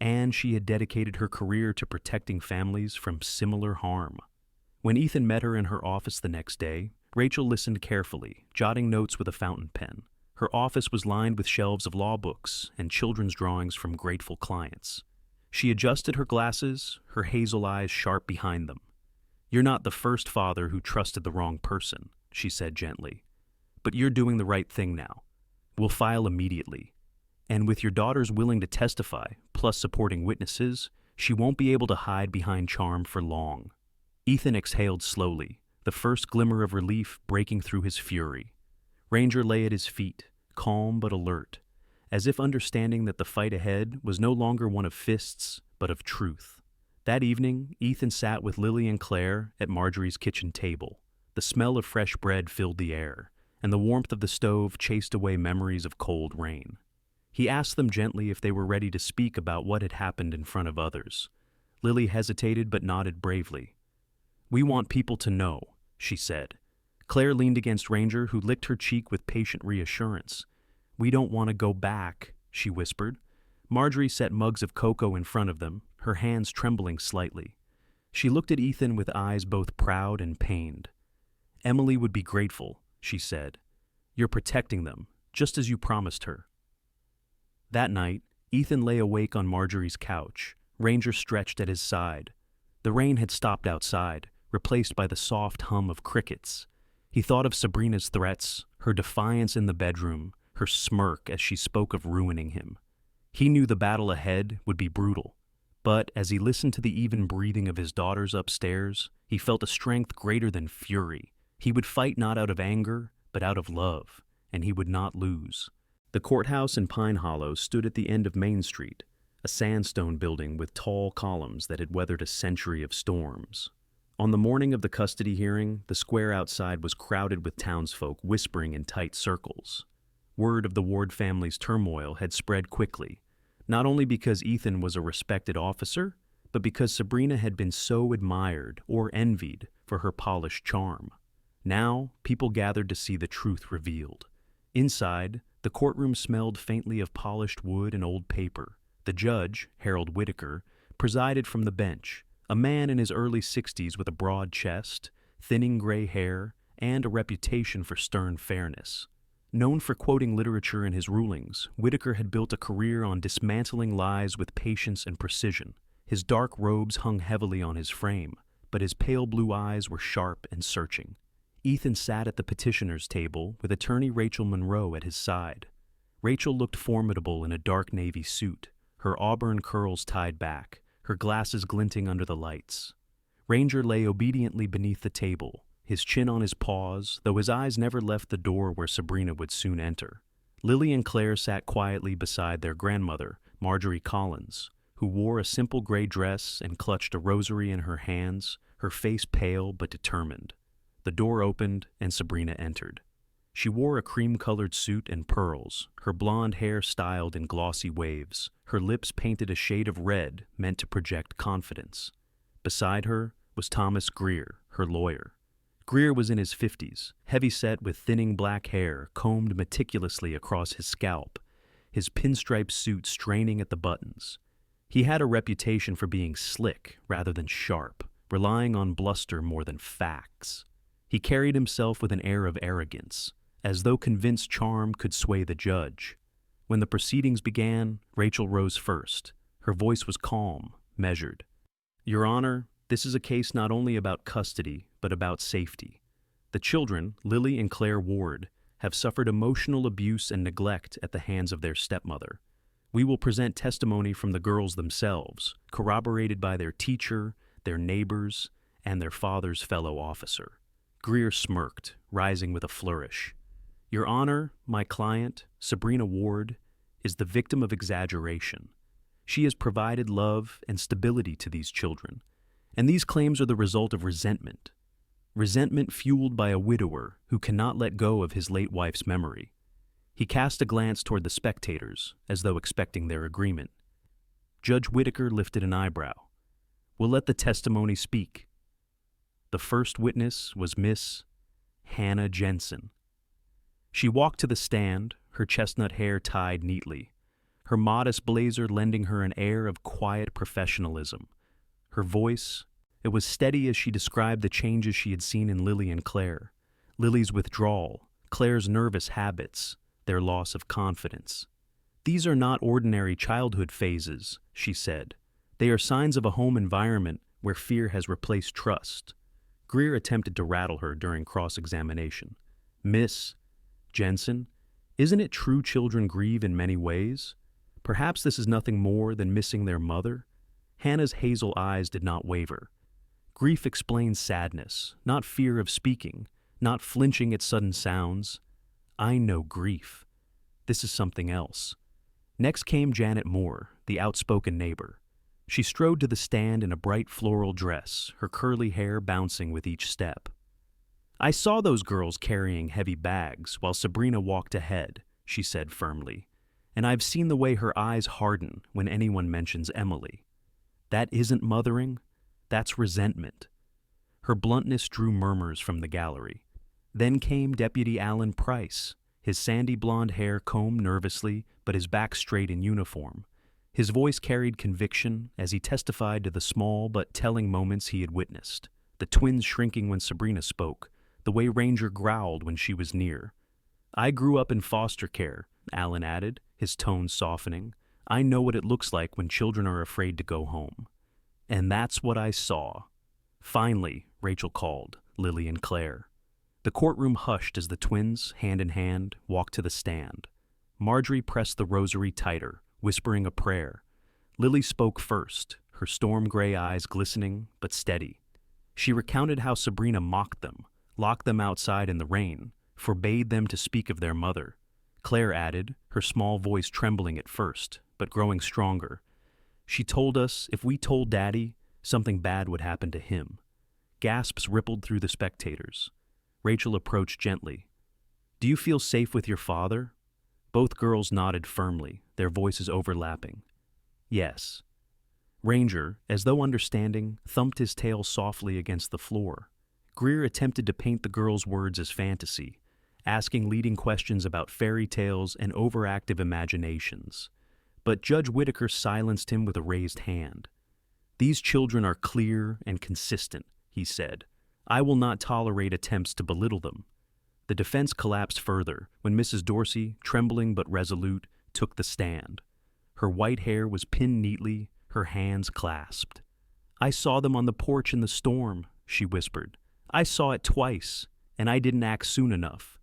[SPEAKER 1] and she had dedicated her career to protecting families from similar harm. When Ethan met her in her office the next day, Rachel listened carefully, jotting notes with a fountain pen. Her office was lined with shelves of law books and children's drawings from grateful clients. She adjusted her glasses, her hazel eyes sharp behind them. "You're not the first father who trusted the wrong person," she said gently. "But you're doing the right thing now. We'll file immediately. And with your daughters willing to testify, plus supporting witnesses, she won't be able to hide behind charm for long." Ethan exhaled slowly, the first glimmer of relief breaking through his fury. Ranger lay at his feet, calm but alert, as if understanding that the fight ahead was no longer one of fists, but of truth. That evening, Ethan sat with Lily and Claire at Marjorie's kitchen table. The smell of fresh bread filled the air, and the warmth of the stove chased away memories of cold rain. He asked them gently if they were ready to speak about what had happened in front of others. Lily hesitated but nodded bravely. "We want people to know," she said. Claire leaned against Ranger, who licked her cheek with patient reassurance. "We don't want to go back," she whispered. Marjorie set mugs of cocoa in front of them, her hands trembling slightly. She looked at Ethan with eyes both proud and pained. "Emily would be grateful," she said. "You're protecting them, just as you promised her." That night, Ethan lay awake on Marjorie's couch, Ranger stretched at his side. The rain had stopped outside, replaced by the soft hum of crickets. He thought of Sabrina's threats, her defiance in the bedroom, her smirk as she spoke of ruining him. He knew the battle ahead would be brutal, but as he listened to the even breathing of his daughters upstairs, he felt a strength greater than fury. He would fight not out of anger, but out of love, and he would not lose. The courthouse in Pine Hollow stood at the end of Main Street, a sandstone building with tall columns that had weathered a century of storms. On the morning of the custody hearing, the square outside was crowded with townsfolk whispering in tight circles. Word of the Ward family's turmoil had spread quickly, not only because Ethan was a respected officer, but because Sabrina had been so admired or envied for her polished charm. Now, people gathered to see the truth revealed. Inside, the courtroom smelled faintly of polished wood and old paper. The judge, Harold Whitaker, presided from the bench, a man in his early 60s with a broad chest, thinning gray hair, and a reputation for stern fairness. Known for quoting literature in his rulings, Whitaker had built a career on dismantling lies with patience and precision. His dark robes hung heavily on his frame, but his pale blue eyes were sharp and searching. Ethan sat at the petitioner's table with attorney Rachel Monroe at his side. Rachel looked formidable in a dark navy suit, her auburn curls tied back, her glasses glinting under the lights. Ranger lay obediently beneath the table, his chin on his paws, though his eyes never left the door where Sabrina would soon enter. Lily and Claire sat quietly beside their grandmother, Marjorie Collins, who wore a simple gray dress and clutched a rosary in her hands, her face pale but determined. The door opened and Sabrina entered. She wore a cream-colored suit and pearls, her blonde hair styled in glossy waves, her lips painted a shade of red meant to project confidence. Beside her was Thomas Greer, her lawyer. Greer was in his 50s, heavy-set with thinning black hair combed meticulously across his scalp, his pinstripe suit straining at the buttons. He had a reputation for being slick rather than sharp, relying on bluster more than facts. He carried himself with an air of arrogance, as though convinced charm could sway the judge. When the proceedings began, Rachel rose first. Her voice was calm, measured. "Your Honor, this is a case not only about custody, but about safety. The children, Lily and Claire Ward, have suffered emotional abuse and neglect at the hands of their stepmother. We will present testimony from the girls themselves, corroborated by their teacher, their neighbors, and their father's fellow officer." Greer smirked, rising with a flourish. "Your Honor, my client, Sabrina Ward, is the victim of exaggeration. She has provided love and stability to these children, and these claims are the result of resentment. Resentment fueled by a widower who cannot let go of his late wife's memory." He cast a glance toward the spectators, as though expecting their agreement. Judge Whitaker lifted an eyebrow. "We'll let the testimony speak." The first witness was Miss Hannah Jensen. She walked to the stand, her chestnut hair tied neatly, her modest blazer lending her an air of quiet professionalism. Her voice, it was steady as she described the changes she had seen in Lily and Claire. Lily's withdrawal, Claire's nervous habits, their loss of confidence. "These are not ordinary childhood phases," she said. "They are signs of a home environment where fear has replaced trust." Greer attempted to rattle her during cross-examination. "Miss Jensen, isn't it true children grieve in many ways? Perhaps this is nothing more than missing their mother?" Hannah's hazel eyes did not waver. "Grief explains sadness, not fear of speaking, not flinching at sudden sounds. I know grief. This is something else." Next came Janet Moore, the outspoken neighbor. She strode to the stand in a bright floral dress, her curly hair bouncing with each step. "I saw those girls carrying heavy bags while Sabrina walked ahead," she said firmly, "and I've seen the way her eyes harden when anyone mentions Emily. That isn't mothering, that's resentment." Her bluntness drew murmurs from the gallery. Then came Deputy Alan Price, his sandy blonde hair combed nervously, but his back straight in uniform. His voice carried conviction as he testified to the small but telling moments he had witnessed. The twins shrinking when Sabrina spoke, the way Ranger growled when she was near. "I grew up in foster care," Alan added, his tone softening. "I know what it looks like when children are afraid to go home." "And that's what I saw." "Finally," Rachel called, Lily and Claire. The courtroom hushed as the twins, hand in hand, walked to the stand. Marjorie pressed the rosary tighter, whispering a prayer. Lily spoke first, her storm-gray eyes glistening but steady. She recounted how Sabrina mocked them, locked them outside in the rain, forbade them to speak of their mother. Claire added, her small voice trembling at first, but growing stronger. "She told us if we told Daddy, something bad would happen to him." Gasps rippled through the spectators. Rachel approached gently. "Do you feel safe with your father?" Both girls nodded firmly, their voices overlapping. "Yes." Ranger, as though understanding, thumped his tail softly against the floor. Greer attempted to paint the girls' words as fantasy, asking leading questions about fairy tales and overactive imaginations. But Judge Whitaker silenced him with a raised hand. "These children are clear and consistent," he said. "I will not tolerate attempts to belittle them." The defense collapsed further when Mrs. Dorsey, trembling but resolute, took the stand. Her white hair was pinned neatly, her hands clasped. "I saw them on the porch in the storm," she whispered. "I saw it twice, and I didn't act soon enough.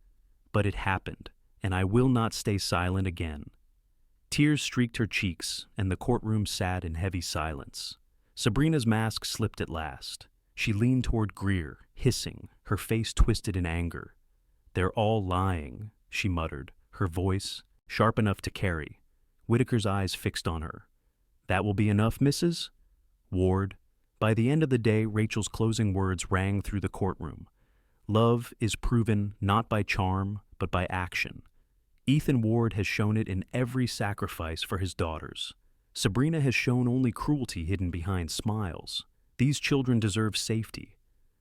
[SPEAKER 1] But it happened, and I will not stay silent again." Tears streaked her cheeks, and the courtroom sat in heavy silence. Sabrina's mask slipped at last. She leaned toward Greer, hissing, her face twisted in anger. "They're all lying," she muttered, her voice sharp enough to carry. Whitaker's eyes fixed on her. "That will be enough, Mrs. Ward." By the end of the day, Rachel's closing words rang through the courtroom. "Love is proven not by charm, but by action. Ethan Ward has shown it in every sacrifice for his daughters. Sabrina has shown only cruelty hidden behind smiles. These children deserve safety.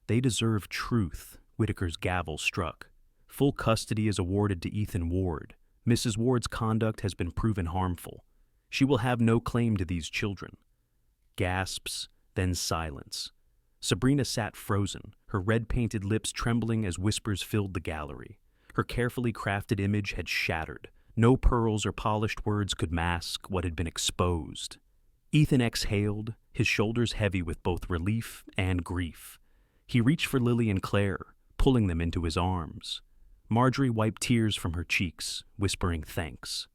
[SPEAKER 1] They deserve truth," Whitaker's gavel struck. "Full custody is awarded to Ethan Ward. Mrs. Ward's conduct has been proven harmful. She will have no claim to these children." Gasps, then silence. Sabrina sat frozen, her red-painted lips trembling as whispers filled the gallery. Her carefully crafted image had shattered, No pearls or polished words could mask what had been exposed. Ethan exhaled, his shoulders heavy with both relief and grief. He reached for Lily and Claire, pulling them into his arms. Marjorie wiped tears from her cheeks, whispering thanks.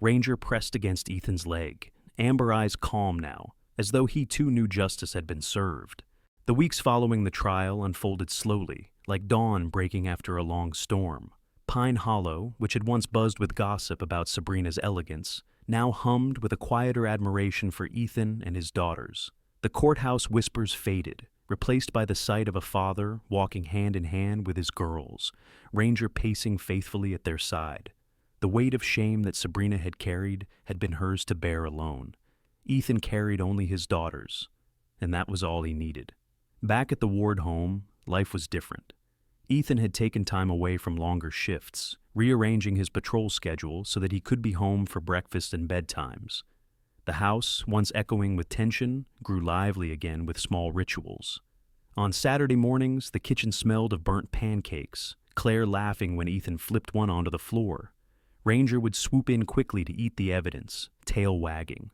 [SPEAKER 1] Ranger pressed against Ethan's leg, amber eyes calm now, as though he too knew justice had been served. The weeks following the trial unfolded slowly, like dawn breaking after a long storm. Pine Hollow, which had once buzzed with gossip about Sabrina's elegance, now hummed with a quieter admiration for Ethan and his daughters. The courthouse whispers faded, replaced by the sight of a father walking hand in hand with his girls, Ranger pacing faithfully at their side. The weight of shame that Sabrina had carried had been hers to bear alone. Ethan carried only his daughters, and that was all he needed. Back at the Ward home, life was different. Ethan had taken time away from longer shifts, rearranging his patrol schedule so that he could be home for breakfast and bedtimes. The house, once echoing with tension, grew lively again with small rituals. On Saturday mornings, the kitchen smelled of burnt pancakes, Claire laughing when Ethan flipped one onto the floor. Ranger would swoop in quickly to eat the evidence, tail wagging.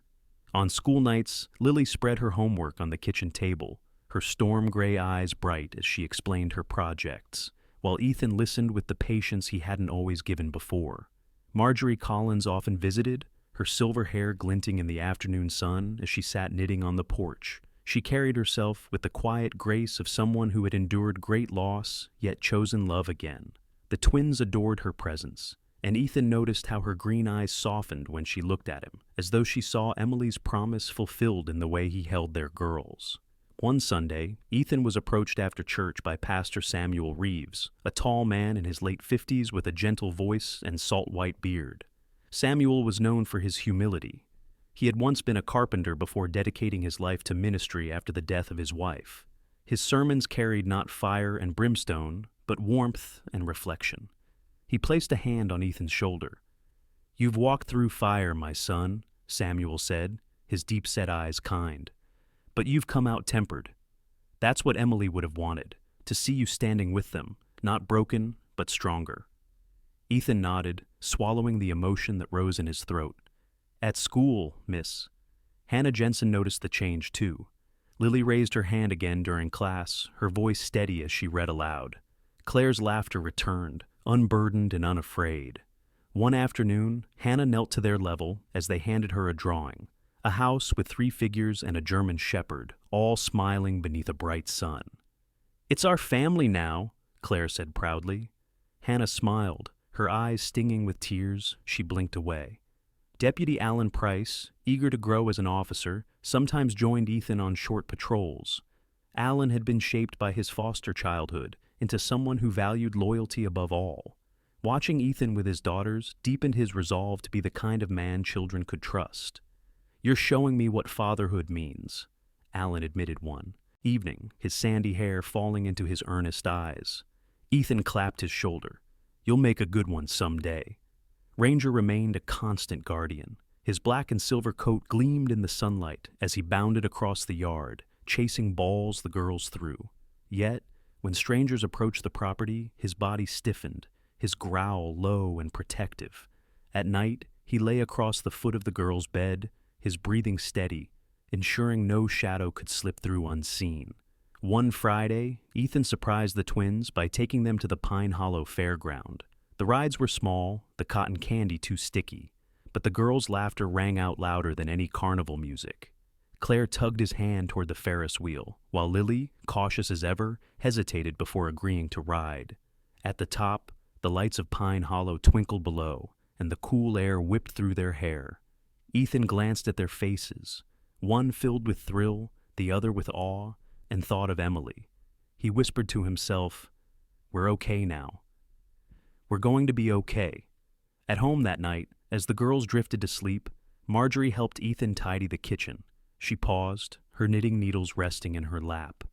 [SPEAKER 1] On school nights, Lily spread her homework on the kitchen table, her storm-gray eyes bright as she explained her projects, while Ethan listened with the patience he hadn't always given before. Marjorie Collins often visited, her silver hair glinting in the afternoon sun as she sat knitting on the porch. She carried herself with the quiet grace of someone who had endured great loss, yet chosen love again. The twins adored her presence, and Ethan noticed how her green eyes softened when she looked at him, as though she saw Emily's promise fulfilled in the way he held their girls. One Sunday, Ethan was approached after church by Pastor Samuel Reeves, a tall man in his late 50s with a gentle voice and salt-white beard. Samuel was known for his humility. He had once been a carpenter before dedicating his life to ministry after the death of his wife. His sermons carried not fire and brimstone, but warmth and reflection. He placed a hand on Ethan's shoulder. "You've walked through fire, my son," Samuel said, his deep-set eyes kind. "But you've come out tempered. That's what Emily would have wanted, to see you standing with them, not broken, but stronger." Ethan nodded, swallowing the emotion that rose in his throat. "At school, miss." Hannah Jensen noticed the change, too. Lily raised her hand again during class, her voice steady as she read aloud. Claire's laughter returned, unburdened and unafraid. One afternoon, Hannah knelt to their level as they handed her a drawing. A house with 3 figures and a German shepherd, all smiling beneath a bright sun. "It's our family now," Claire said proudly. Hannah smiled, her eyes stinging with tears. She blinked away. Deputy Alan Price, eager to grow as an officer, sometimes joined Ethan on short patrols. Alan had been shaped by his foster childhood into someone who valued loyalty above all. Watching Ethan with his daughters deepened his resolve to be the kind of man children could trust. "You're showing me what fatherhood means," Alan admitted one evening, his sandy hair falling into his earnest eyes. Ethan clapped his shoulder. "You'll make a good one someday." Ranger remained a constant guardian. His black and silver coat gleamed in the sunlight as he bounded across the yard, chasing balls the girls threw. Yet, when strangers approached the property, his body stiffened, his growl low and protective. At night, he lay across the foot of the girl's bed, his breathing steady, ensuring no shadow could slip through unseen. One Friday, Ethan surprised the twins by taking them to the Pine Hollow Fairground. The rides were small, the cotton candy too sticky, but the girls' laughter rang out louder than any carnival music. Claire tugged his hand toward the Ferris wheel, while Lily, cautious as ever, hesitated before agreeing to ride. At the top, the lights of Pine Hollow twinkled below, and the cool air whipped through their hair. Ethan glanced at their faces, one filled with thrill, the other with awe, and thought of Emily. He whispered to himself, "We're okay now. We're going to be okay." At home that night, as the girls drifted to sleep, Marjorie helped Ethan tidy the kitchen. She paused, her knitting needles resting in her lap.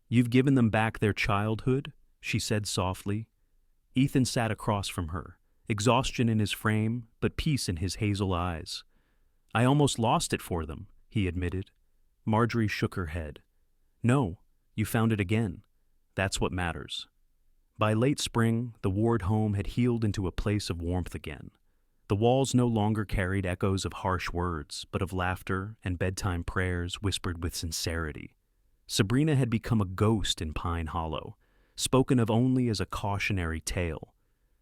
[SPEAKER 1] "You've given them back their childhood?" she said softly. Ethan sat across from her, exhaustion in his frame, but peace in his hazel eyes. "I almost lost it for them," he admitted. Marjorie shook her head. "No, you found it again. That's what matters." By late spring, the Ward home had healed into a place of warmth again. The walls no longer carried echoes of harsh words, but of laughter and bedtime prayers whispered with sincerity. Sabrina had become a ghost in Pine Hollow, spoken of only as a cautionary tale.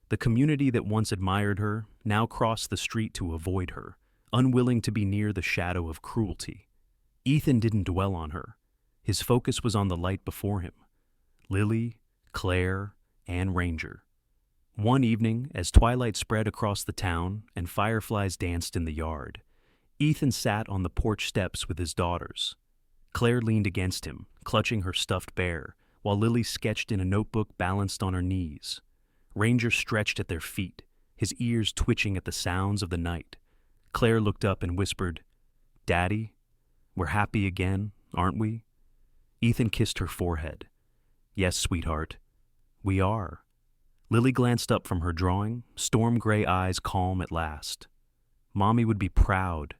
[SPEAKER 1] The community that once admired her now crossed the street to avoid her, unwilling to be near the shadow of cruelty. Ethan didn't dwell on her. His focus was on the light before him: Lily, Claire, and Ranger. One evening, as twilight spread across the town and fireflies danced in the yard, Ethan sat on the porch steps with his daughters. Claire leaned against him, clutching her stuffed bear, while Lily sketched in a notebook balanced on her knees. Ranger stretched at their feet, his ears twitching at the sounds of the night. Claire looked up and whispered, "Daddy, we're happy again, aren't we?" Ethan kissed her forehead. "Yes, sweetheart, we are." Lily glanced up from her drawing, storm-gray eyes calm at last. "Mommy would be proud."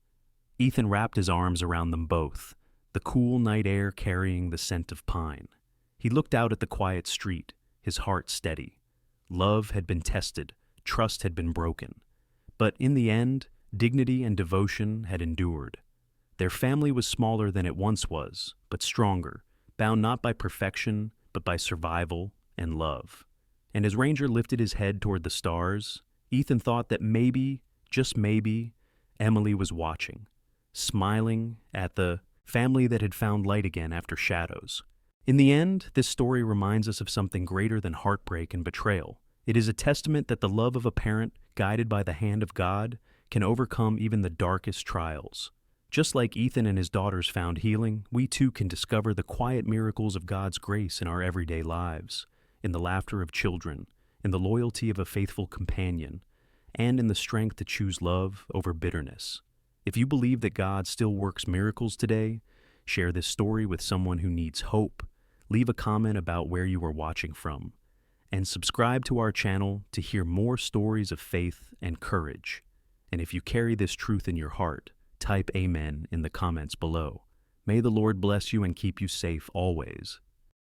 [SPEAKER 1] Ethan wrapped his arms around them both, the cool night air carrying the scent of pine. He looked out at the quiet street, his heart steady. Love had been tested, trust had been broken. But in the end, dignity and devotion had endured. Their family was smaller than it once was, but stronger, bound not by perfection, but by survival and love. And as Ranger lifted his head toward the stars, Ethan thought that maybe, just maybe, Emily was watching, smiling at the family that had found light again after shadows. In the end, this story reminds us of something greater than heartbreak and betrayal. It is a testament that the love of a parent, guided by the hand of God, can overcome even the darkest trials. Just like Ethan and his daughters found healing, we too can discover the quiet miracles of God's grace in our everyday lives, in the laughter of children, in the loyalty of a faithful companion, and in the strength to choose love over bitterness. If you believe that God still works miracles today, share this story with someone who needs hope. Leave a comment about where you are watching from, and subscribe to our channel to hear more stories of faith and courage. And if you carry this truth in your heart, type Amen in the comments below. May the Lord bless you and keep you safe always.